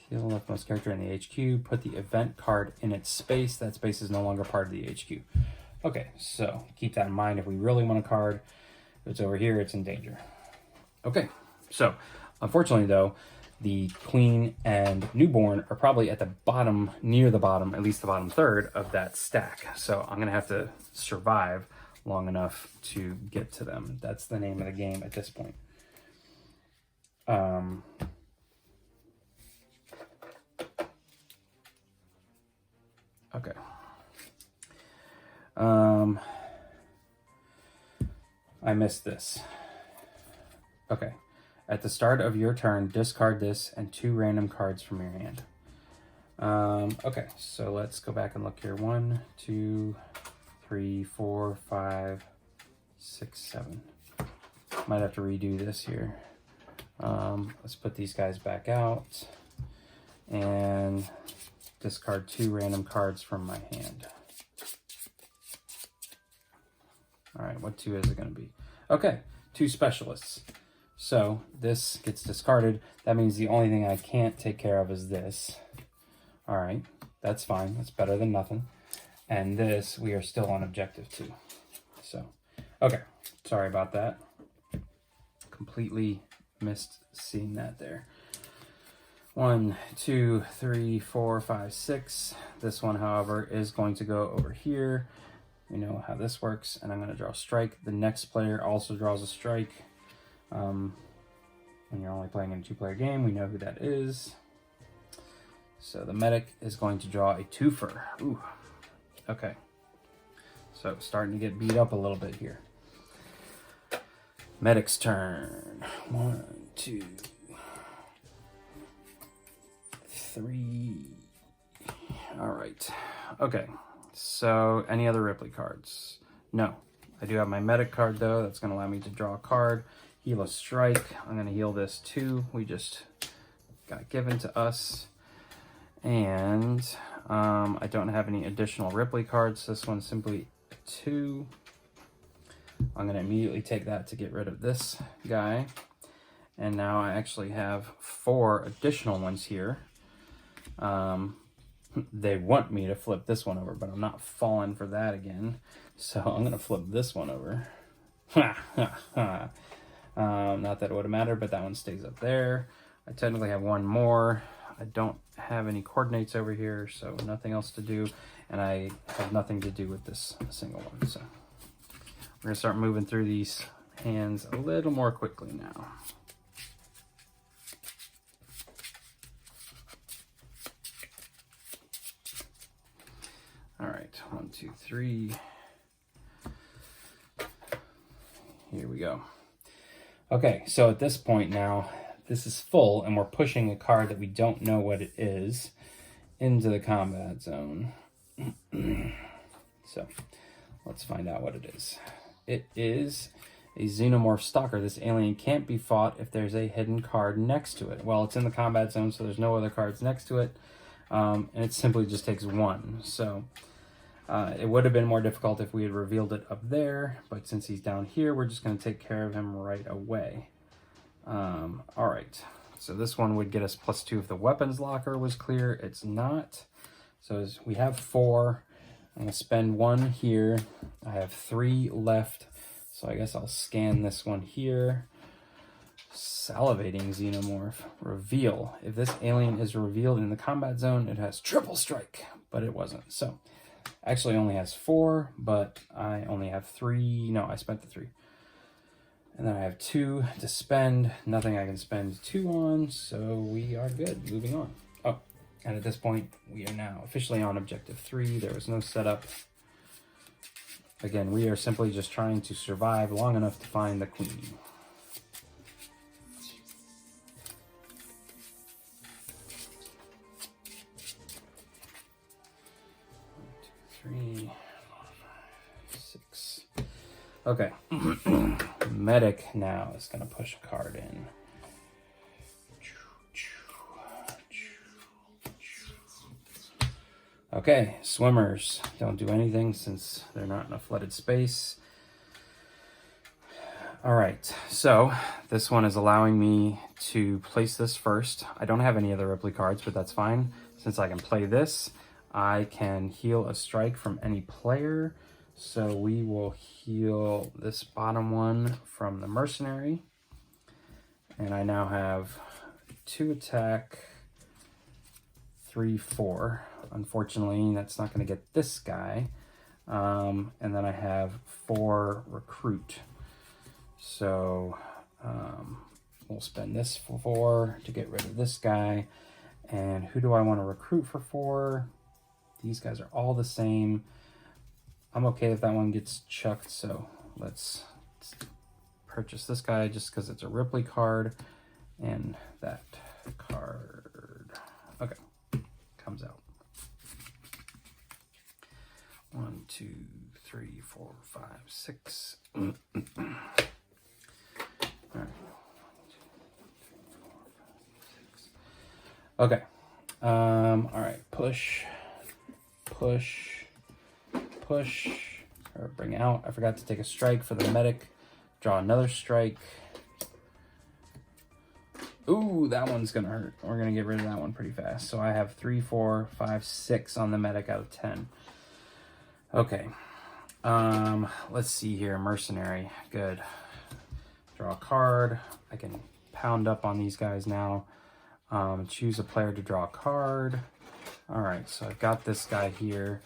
Kill leftmost character in the HQ. Put the event card in its space. That space is no longer part of the HQ. Okay, so keep that in mind. If we really want a card, if it's over here, it's in danger. Okay, so unfortunately though, The queen and newborn are probably at the bottom, near the bottom, at least the bottom third of that stack. So I'm gonna have to survive long enough to get to them. That's the name of the game at this point. Okay. I missed this. Okay. At the start of your turn, discard this and 2 random cards from your hand. Okay, so let's go back and look here. 1, 2, 3, 4, 5, 6, 7. Might have to redo this here. Let's put these guys back out and discard 2 random cards from my hand. All right, what 2 is it going to be? Okay, 2 specialists. So this gets discarded. That means the only thing I can't take care of is this. All right, that's fine. That's better than nothing. And this, we are still on objective 2. So, okay, sorry about that. Completely missed seeing that there. 1, 2, 3, 4, 5, 6. This one, however, is going to go over here. We know how this works, and I'm going to draw a strike. The next player also draws a strike. When you're only playing in a 2-player game, we know who that is. So the medic is going to draw a twofer. Ooh, okay. So starting to get beat up a little bit here. Medic's turn. 1, 2, 3. All right. Okay. So any other Ripley cards? No. I do have my medic card though. That's going to allow me to draw a card. Heal a strike. I'm going to heal this 2. We just got given to us. And I don't have any additional Ripley cards. This one's simply 2. I'm going to immediately take that to get rid of this guy. And now I actually have 4 additional ones here. They want me to flip this one over, but I'm not falling for that again. So I'm going to flip this one over. Not that it would have mattered, but that one stays up there. I technically have 1 more. I don't have any coordinates over here, so nothing else to do. And I have nothing to do with this single one. So we're going to start moving through these hands a little more quickly now. All right, 1, 2, 3. Here we go. Okay, so at this point now, this is full, and we're pushing a card that we don't know what it is into the combat zone. So let's find out what it is. It is a Xenomorph Stalker. This alien can't be fought if there's a hidden card next to it. Well, it's in the combat zone, so there's no other cards next to it, and it simply just takes 1. So it would have been more difficult if we had revealed it up there, but since he's down here, we're just going to take care of him right away. All right, so this one would get us +2 if the weapons locker was clear. It's not. So we have 4. I'm going to spend 1 here. I have 3 left, so I guess I'll scan this one here. Salivating Xenomorph. Reveal. If this alien is revealed in the combat zone, it has triple strike, but it wasn't. So actually only has 4, but I only have 3. No, I spent the 3. And then I have 2 to spend. Nothing I can spend 2 on, so we are good. Moving on. Oh, and at this point, we are now officially on objective 3. There was no setup. Again, we are simply just trying to survive long enough to find the queen. 3, 4, 5, 6. Okay. Medic now is going to push a card in. Okay, swimmers don't do anything since they're not in a flooded space. All right, so this one is allowing me to place this first. I don't have any other Ripley cards, but that's fine. Since I can play this, I can heal a strike from any player. So we will heal this bottom one from the Mercenary. And I now have 2 attack, 3, 4. Unfortunately, that's not going to get this guy. And then I have 4 recruit. So we'll spend this for 4 to get rid of this guy. And who do I want to recruit for 4? These guys are all the same. I'm okay if that one gets chucked, so let's purchase this guy just because it's a Ripley card, and that card, okay, comes out. 1, 2, 3, 4, 5, 6. All right. Okay. All right. Push. Or bring out. I forgot to take a strike for the medic. Draw another strike. Ooh, that one's gonna hurt. We're gonna get rid of that one pretty fast. So I have 3, 4, 5, 6 on the medic out of 10. Okay. Let's see here. Mercenary. Good. Draw a card. I can pound up on these guys now. Choose a player to draw a card. All right, so I've got this guy here.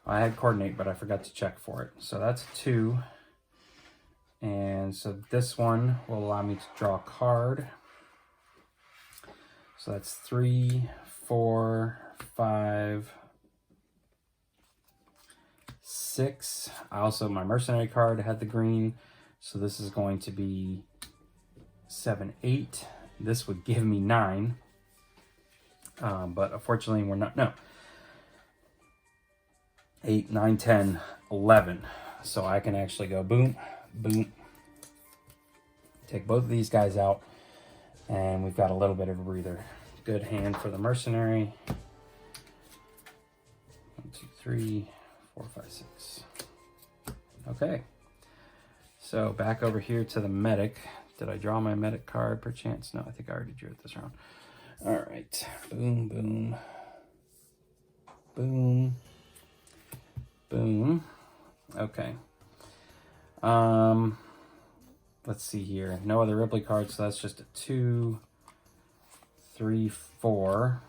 I had coordinate, but I forgot to check for it. So that's 2. And so this one will allow me to draw a card. So that's 3, 4, 5, 6. I also, my mercenary card had the green. So this is going to be 7, 8. This would give me 9. But unfortunately we're not, no. 8, 9, 10, 11. So I can actually go boom, boom. Take both of these guys out. And we've got a little bit of a breather. Good hand for the mercenary. 1, 2, 3, 4, 5, 6. Okay. So back over here to the medic. Did I draw my medic card perchance? No, I think I already drew it this round. All right. Boom, boom. Boom. Boom. Okay. Let's see here. No other Ripley cards, so that's just a 2, 3, 4.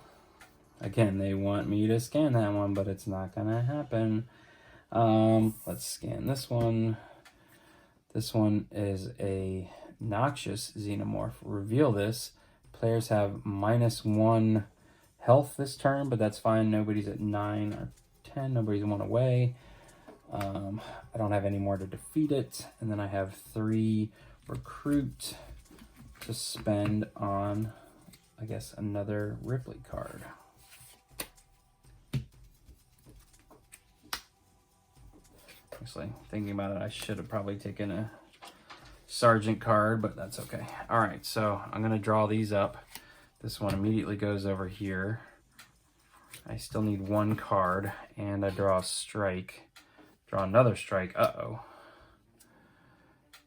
Again, they want me to scan that one, but it's not gonna happen. Let's scan this one. This one is a noxious xenomorph. Reveal this. Players have -1 health this turn, but that's fine. Nobody's at 9 or 10. Nobody's 1 away. I don't have any more to defeat it. And then I have 3 recruit to spend on, I guess, another Ripley card. Actually, thinking about it, I should have probably taken a sergeant card, but that's okay. All right, so I'm going to draw these up. This one immediately goes over here. I still need 1 card, and I draw a strike. Draw another strike. Uh-oh.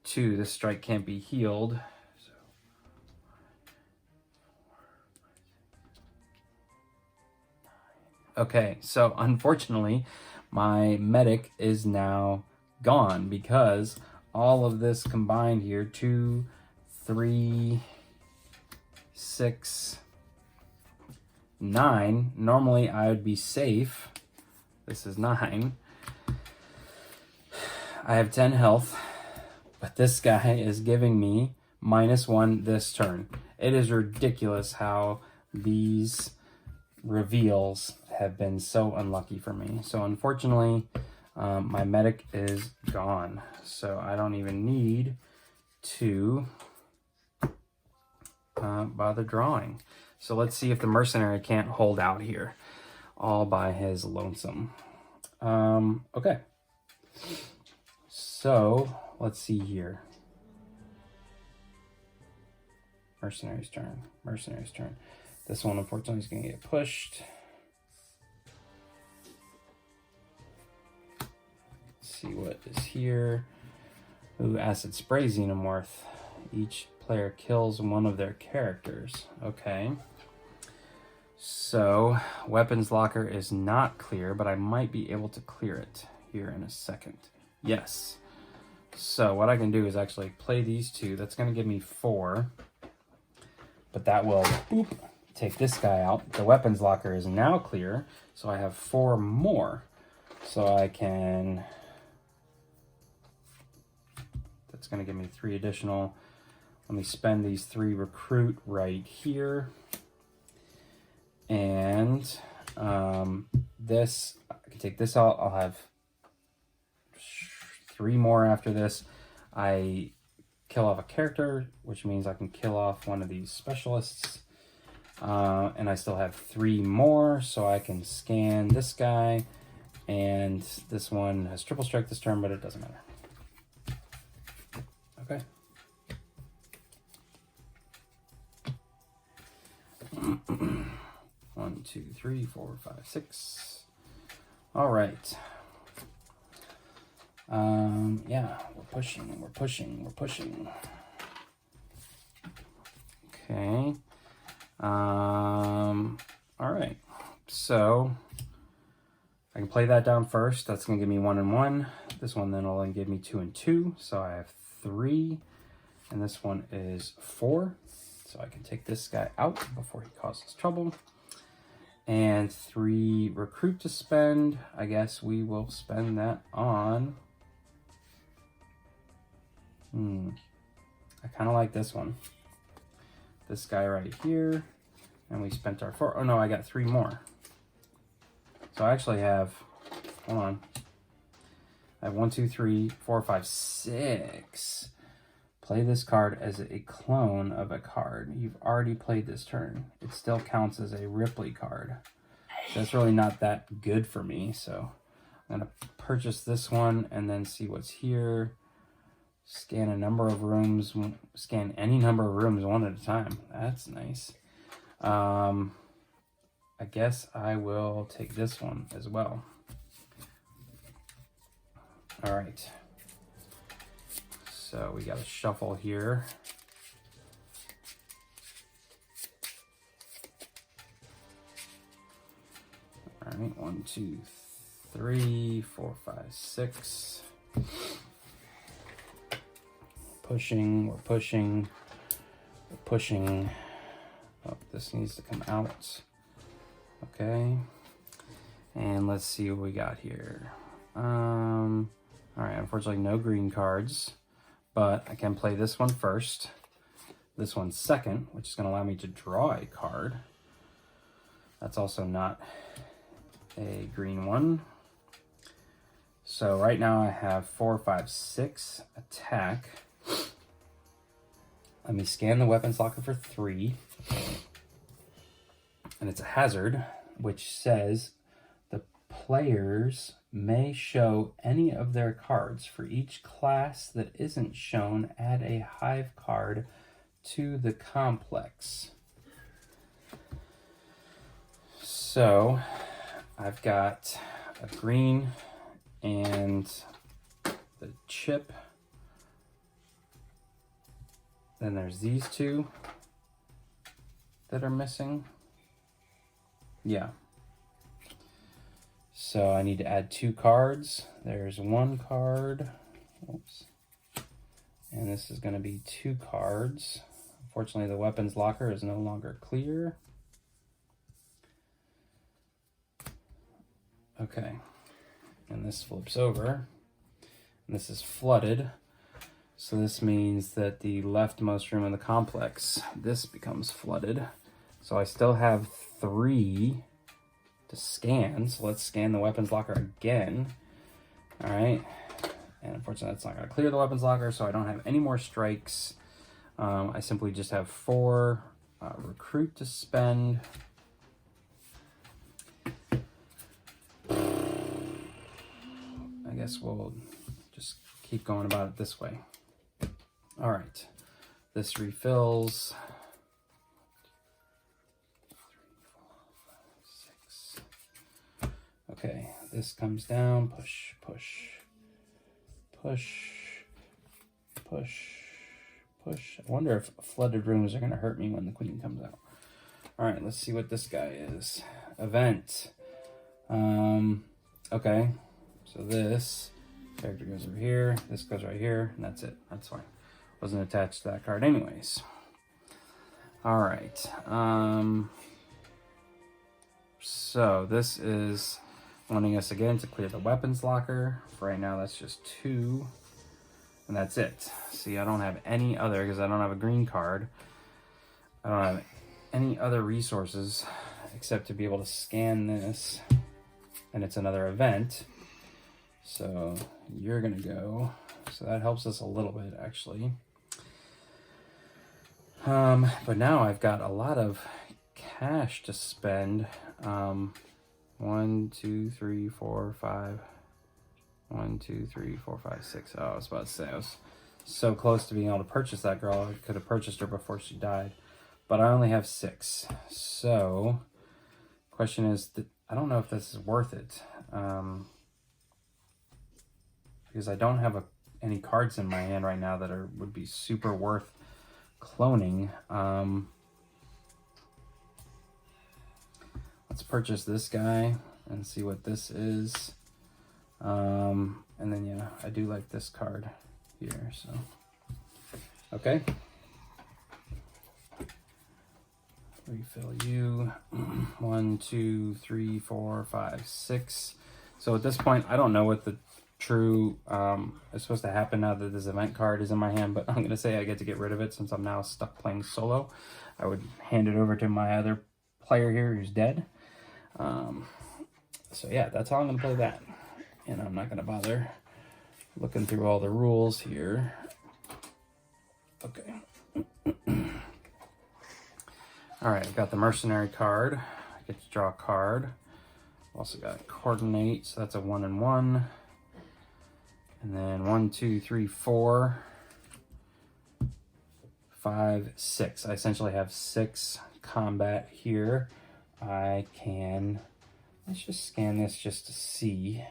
2, this strike can't be healed. Okay, so unfortunately, my medic is now gone because all of this combined here, 2, 3, 6, 9. Normally I would be safe. This is 9. I have 10 health, but this guy is giving me -1 this turn. It is ridiculous how these reveals have been so unlucky for me. So unfortunately, my medic is gone. So I don't even need to bother drawing. So let's see if the mercenary can't hold out here all by his lonesome. Okay. So let's see here. Mercenary's turn. Mercenary's turn. This one, unfortunately, is going to get pushed. Let's see what is here. Ooh, acid spray xenomorph. Each player kills one of their characters. Okay. So, weapons locker is not clear, but I might be able to clear it here in a second. Yes. So, what I can do is actually play these 2. That's going to give me 4. but that will boop, take this guy out. The weapons locker is now clear, so I have 4 more. So I can, that's going to give me 3 additional. Let me spend these 3 recruit right here. And this, I can take this out. I'll have 3 more after this. I kill off a character, which means I can kill off one of these specialists. And I still have 3 more, so I can scan this guy. And this one has triple strike this turn, but it doesn't matter. Okay. One, 2, 3, 4, 5, 6. All right. Yeah, we're pushing. Okay. All right. So I can play that down first. That's gonna give me 1 and 1. This one then will only give me 2 and 2. So I have 3, and this one is 4. So I can take this guy out before he causes trouble. And 3 recruit to spend. I guess we will spend that on. I kind of like this one. This guy right here. And we spent our 4. Oh no, I got 3 more. So I actually have, hold on. I have 1, 2, 3, 4, 5, 6. Play this card as a clone of a card. You've already played this turn. It still counts as a Ripley card. So that's really not that good for me. So I'm going to purchase this one and then see what's here. Scan a number of rooms. Scan any number of rooms one at a time. That's nice. I guess I will take this one as well. All right. So we got a shuffle here. All right, 1, 2, 3, 4, 5, 6. We're pushing. Oh, this needs to come out. Okay. And let's see what we got here. All right, unfortunately no green cards, but I can play this one first. This one second, which is going to allow me to draw a card. That's also not a green one. So right now I have 4, 5, 6 attack. Let me scan the weapons locker for 3. And it's a hazard, which says the players may show any of their cards. For each class that isn't shown, add a hive card to the complex. So I've got a green and the chip. Then there's these 2 that are missing. Yeah. So I need to add 2 cards. There's 1 card. Oops. And this is going to be 2 cards. Unfortunately, the weapons locker is no longer clear. Okay. And this flips over. And this is flooded. So this means that the leftmost room in the complex, this becomes flooded. So I still have 3 to scan. So let's scan the weapons locker again. All right. And unfortunately, that's not going to clear the weapons locker, so I don't have any more strikes. I simply just have 4 recruit to spend. I guess we'll just keep going about it this way. All right, this refills. 3, 4, 5, 6. Okay, this comes down. Push, push, push, push, push. I wonder if flooded rooms are going to hurt me when the queen comes out. All right, let's see what this guy is. Event. Okay, so this character goes over here. This goes right here, and that's it. That's fine. Wasn't attached to that card anyways. All right. So this is wanting us again to clear the weapons locker. For right now, that's just 2. And that's it. See, I don't have any other, because I don't have a green card. I don't have any other resources except to be able to scan this. And it's another event. So you're going to go. So that helps us a little bit, actually. But now I've got a lot of cash to spend. 1, 2, 3, 4, 5. 1, 2, 3, 4, 5, 6. Oh, I was about to say, I was so close to being able to purchase that girl. I could have purchased her before she died. But I only have 6. So, question is, I don't know if this is worth it. Because I don't have any cards in my hand right now that would be super worth cloning. Let's purchase this guy and see what this is. And then, yeah, I do like this card here, so. Okay. Refill you. 1, 2, 3, 4, 5, 6. So at this point, I don't know what the true is supposed to happen now that this event card is in my hand, but I'm going to say I get to get rid of it since I'm now stuck playing solo. I would hand it over to my other player here who's dead. So yeah, that's how I'm going to play that. And I'm not going to bother looking through all the rules here. Okay. All right, I've got the mercenary card. I get to draw a card. Also got coordinate, so that's a 1 and 1. And then 1, 2, 3, 4, 5, 6. I essentially have 6 combat here. I can, let's just scan this just to see.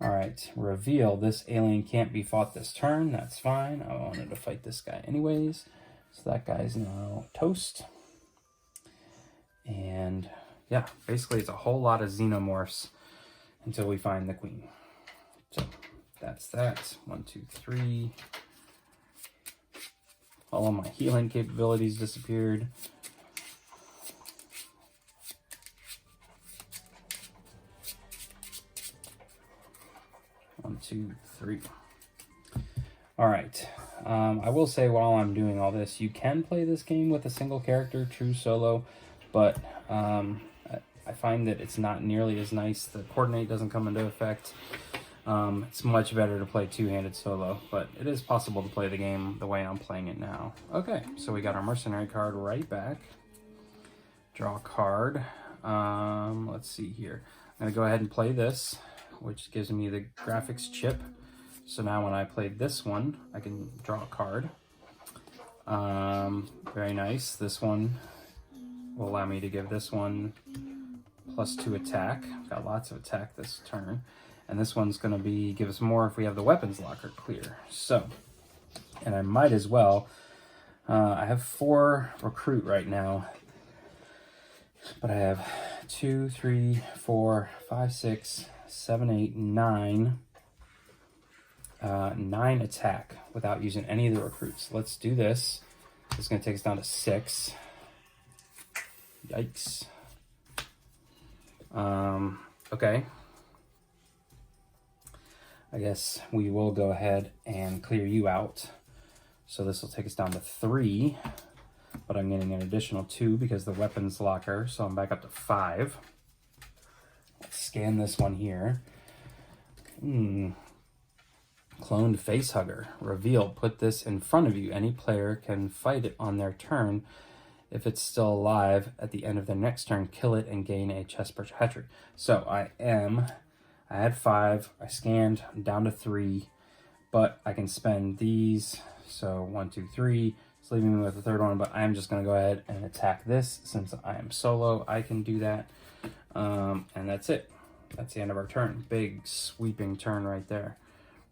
All right, reveal. This alien can't be fought this turn. That's fine. I wanted to fight this guy anyways. So that guy's now toast. And yeah, basically it's a whole lot of Xenomorphs until we find the queen. So that's that. 1, 2, 3. All of my healing capabilities disappeared. One, 2, 3. All right. I will say while I'm doing all this, you can play this game with a single character, true solo, but I find that it's not nearly as nice. The coordinate doesn't come into effect. It's much better to play two-handed solo, but it is possible to play the game the way I'm playing it now. Okay, so we got our mercenary card right back. Draw a card. Let's see here. I'm going to go ahead and play this, which gives me the graphics chip. So now when I play this one, I can draw a card. Very nice. This one will allow me to give this one +2 attack. Got lots of attack this turn. And this one's going to give us more if we have the weapons locker clear. So, and I might as well. I have 4 recruit right now. But I have 2, 3, 4, 5, 6, 7, 8, 9. 9 attack without using any of the recruits. Let's do this. It's going to take us down to 6. Yikes. Okay. I guess we will go ahead and clear you out. So this will take us down to 3. But I'm getting an additional 2 because the weapons locker. So I'm back up to 5. Let's scan this one here. Cloned facehugger. Reveal. Put this in front of you. Any player can fight it on their turn. If it's still alive at the end of their next turn, kill it and gain a chest perpetuator. So I had 5. I scanned. I'm down to 3. But I can spend these. So 1, 2, 3. It's leaving me with the third one. But I'm just going to go ahead and attack this. Since I am solo, I can do that. And that's it. That's the end of our turn. Big sweeping turn right there.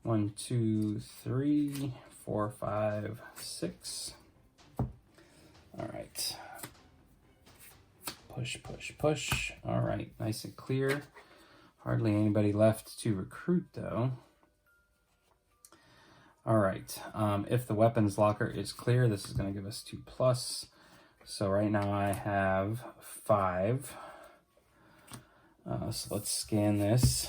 1, 2, 3, 4, 5, 6. All right. Push, push, push. All right, nice and clear. Hardly anybody left to recruit, though. All right, if the weapons locker is clear, this is going to give us 2+. So right now I have 5. So let's scan this.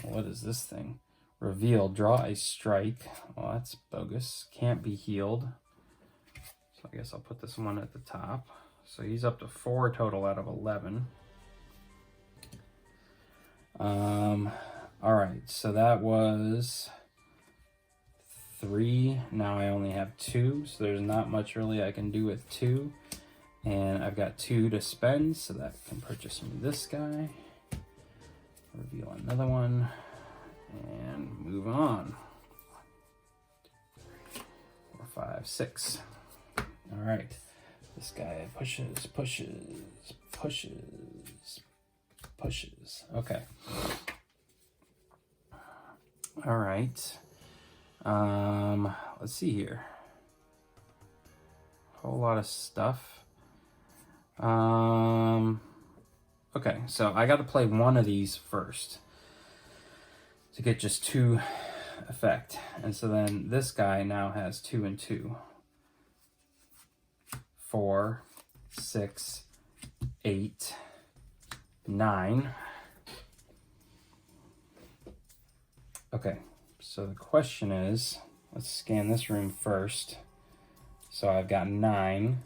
What is this thing? Reveal, draw a strike. Well, that's bogus. Can't be healed. So I guess I'll put this one at the top. So he's up to 4 total out of 11. All right, so that was 3. Now I only have 2, so there's not much really I can do with 2. And I've got 2 to spend, so that can purchase me this guy. Reveal another one, and move on. 4, 5, 6. All right, this guy pushes, pushes, pushes, pushes. Okay. All right. Let's see here. Whole lot of stuff. Okay, so I got to play one of these first to get just 2 effect. And so then this guy now has 2 and 2. 4, 6, 8, 9. Okay, so the question is, let's scan this room first. So I've got 9.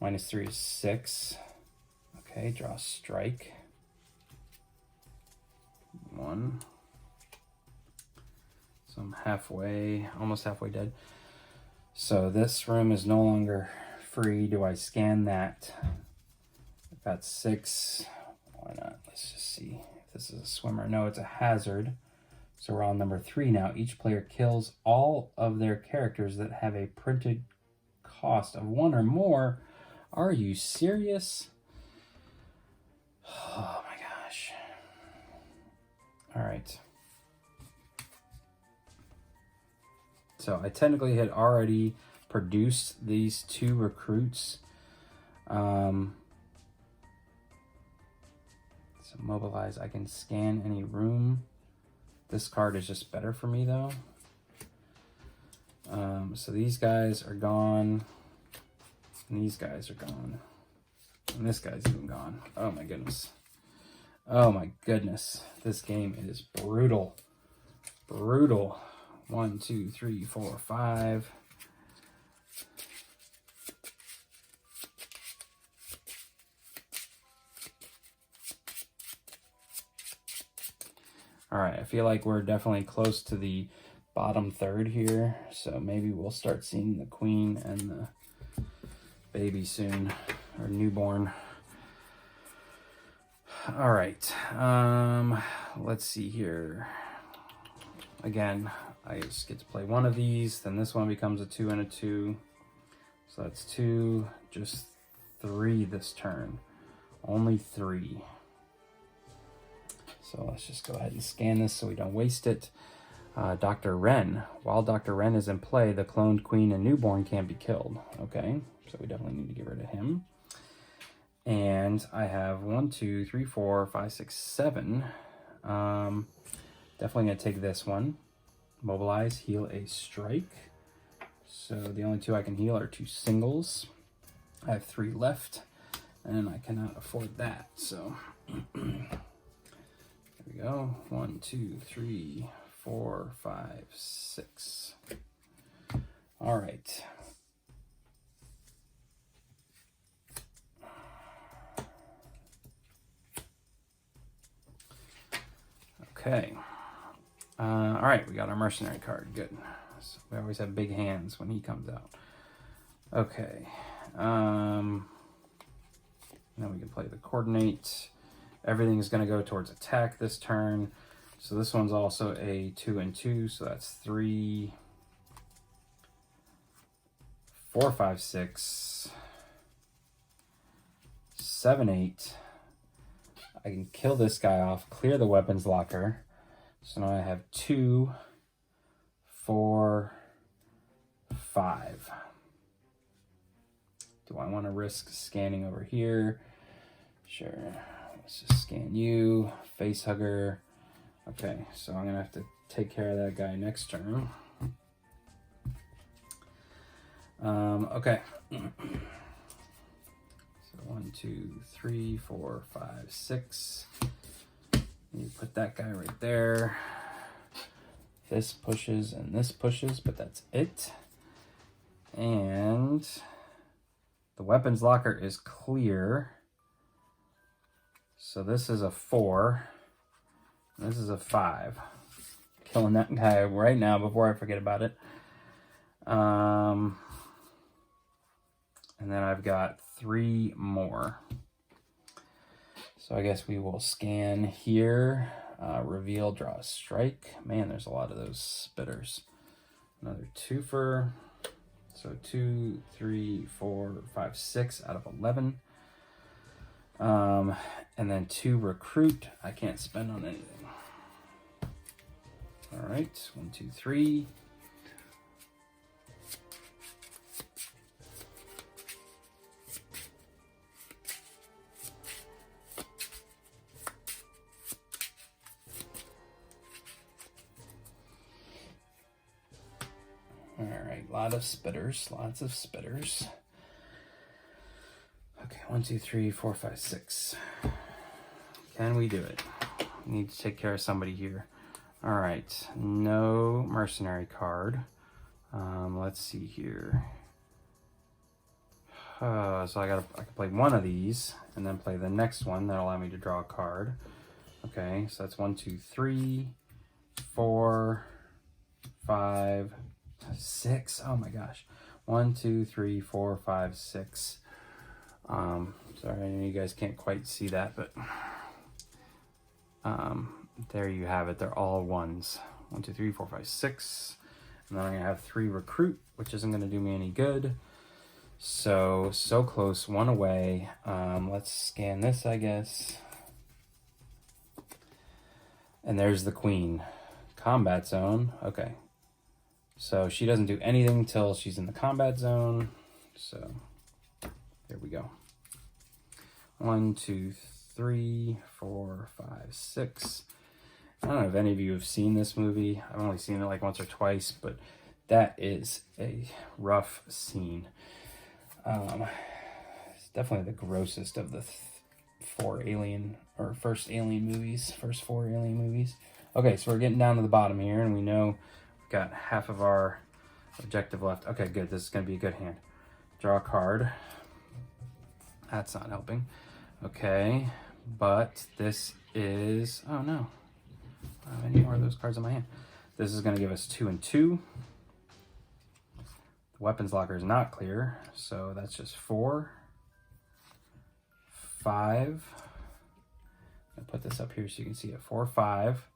Minus 3 is 6. Okay, draw strike. 1. So I'm halfway, almost halfway dead. So this room is no longer free. Do I scan that? I've got 6. Why not? Let's just see if this is a swimmer. No, it's a hazard. So we're on number 3 now. Each player kills all of their characters that have a printed cost of 1 or more. Are you serious? Oh my gosh. All right. So I technically had already produced these 2 recruits. So mobilize, I can scan any room. This card is just better for me though. So these guys are gone. And these guys are gone. And this guy's even gone. Oh my goodness. Oh my goodness. This game is brutal. Brutal. 1, 2, 3, 4, 5. All right, I feel like we're definitely close to the bottom third here. So maybe we'll start seeing the queen and the baby soon, or newborn. All right, let's see here. Again, I just get to play one of these, then this one becomes a 2 and a 2. So that's 2, just 3 this turn. Only 3. So let's just go ahead and scan this so we don't waste it. Dr. Wren. While Dr. Wren is in play, the cloned queen and newborn can't be killed. Okay, so we definitely need to get rid of him. And I have 1, 2, 3, 4, 5, 6, 7. Definitely gonna take this one. Mobilize, heal a strike. So the only 2 I can heal are 2 singles. I have 3 left, and I cannot afford that. So there we go. 1, 2, 3, 4, 5, 6. All right. Okay. All right, we got our mercenary card. Good. So we always have big hands when he comes out. Okay. Now we can play the coordinate. Everything is going to go towards attack this turn. So this one's also a 2 and 2. So that's 3, 4, 5, 6, 7, 8. I can kill this guy off, clear the weapons locker. So now I have 2, 4, 5. Do I want to risk scanning over here? Sure. Let's just scan you. Face hugger. Okay, so I'm going to have to take care of that guy next turn. Okay. 1, 2, 3, 4, 5, 6. You put that guy right there. This pushes and this pushes, but that's it. And the weapons locker is clear. So this is a 4. This is a 5. Killing that guy right now before I forget about it. And then I've got 3 more. So I guess we will scan here. Reveal, draw a strike. Man, there's a lot of those spitters. Another twofer. So 2, 3, 4, 5, 6 out of 11. And then 2 recruit. I can't spend on anything. All right, 1, 2, 3. All right, lots of spitters. Okay, 1, 2, 3, 4, 5, 6. Can we do it? We need to take care of somebody here. All right, no mercenary card. Let's see here. So I can play one of these and then play the next one. That'll allow me to draw a card. Okay, so that's 1, 2, 3, 4, 5, 6. Oh my gosh. 1, 2, 3, 4, 5, 6. Sorry, I know you guys can't quite see that, but there you have it. They're all 1s. 1, 2, 3, 4, 5, 6. And then I'm gonna have 3 recruit, which isn't gonna do me any good. So close, 1 away. Let's scan this, I guess. And there's the queen. Combat zone. Okay. So she doesn't do anything till she's in the combat zone. So there we go. 1, 2, 3, 4, 5, 6. I don't know if any of you have seen this movie. I've only seen it like once or twice, but that is a rough scene. It's definitely the grossest of the first Alien movies. Okay, so we're getting down to the bottom here, and we know we've got half of our objective left. Okay, good. This is going to be a good hand. Draw a card. That's not helping. Okay, but this is... Oh, no. I don't have any more of those cards in my hand. This is going to give us 2 and 2. The weapons locker is not clear, so that's just 4, 5. I'll put this up here so you can see it. 4, 5.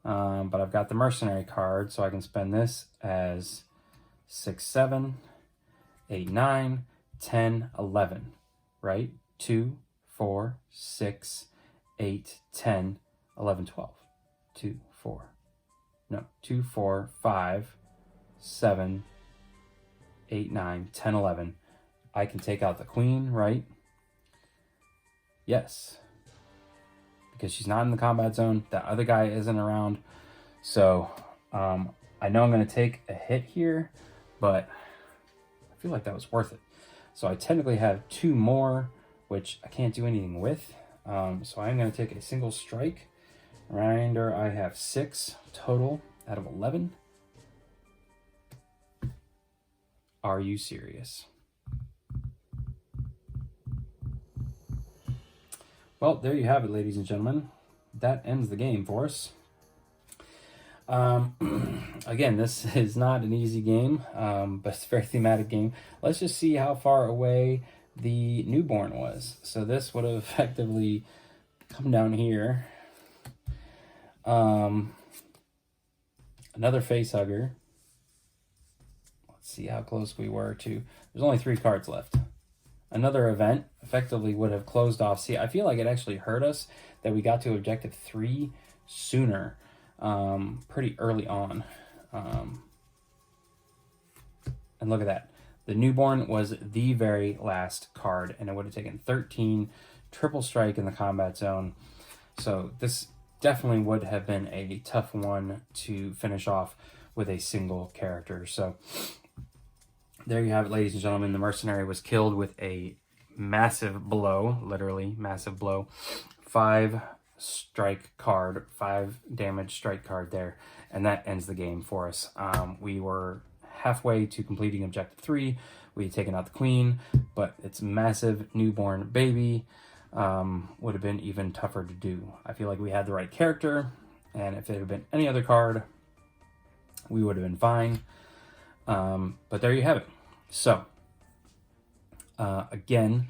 But I've got the mercenary card, so I can spend this as 6, 7, 8, 9, 10, 11. Right? 2, 4, 6, 8, 10, 11, 12. 2, 4, 5, 7, 8, 9, 10, 11. I can take out the queen, right? Yes. Because she's not in the combat zone. That other guy isn't around. So, I know I'm going to take a hit here, but I feel like that was worth it. So I technically have 2 more, which I can't do anything with. So I'm going to take a single strike. Reminder, I have 6 total out of 11. Are you serious? Well, there you have it, ladies and gentlemen. That ends the game for us. Again, this is not an easy game, but it's a very thematic game. Let's just see how far away the newborn was. So this would have effectively come down here. Another face hugger. Let's see how close we were to... There's only 3 cards left. Another event effectively would have closed off. See, I feel like it actually hurt us that we got to objective 3 sooner, pretty early on. And look at that. The newborn was the very last card, and it would have taken 13 triple strike in the combat zone. So this definitely would have been a tough one to finish off with a single character. So there you have it, ladies and gentlemen. The mercenary was killed with a massive blow, literally massive blow, 5 strike card, 5 damage strike card there, and that ends the game for us. We were halfway to completing objective 3. We had taken out the queen, but it's massive newborn baby would have been even tougher to do. I feel like we had the right character, and if it had been any other card, we would have been fine. But there you have it. So again,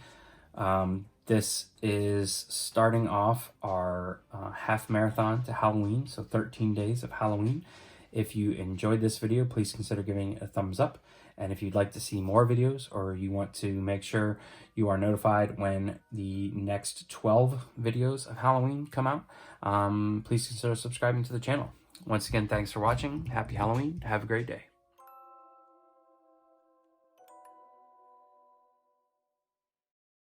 this is starting off our half marathon to Halloween, so 13 days of Halloween. If you enjoyed this video, please consider giving it a thumbs up. And if you'd like to see more videos, or you want to make sure you are notified when the next 12 videos of Halloween come out, please consider subscribing to the channel. Once again, thanks for watching. Happy Halloween. Have a great day.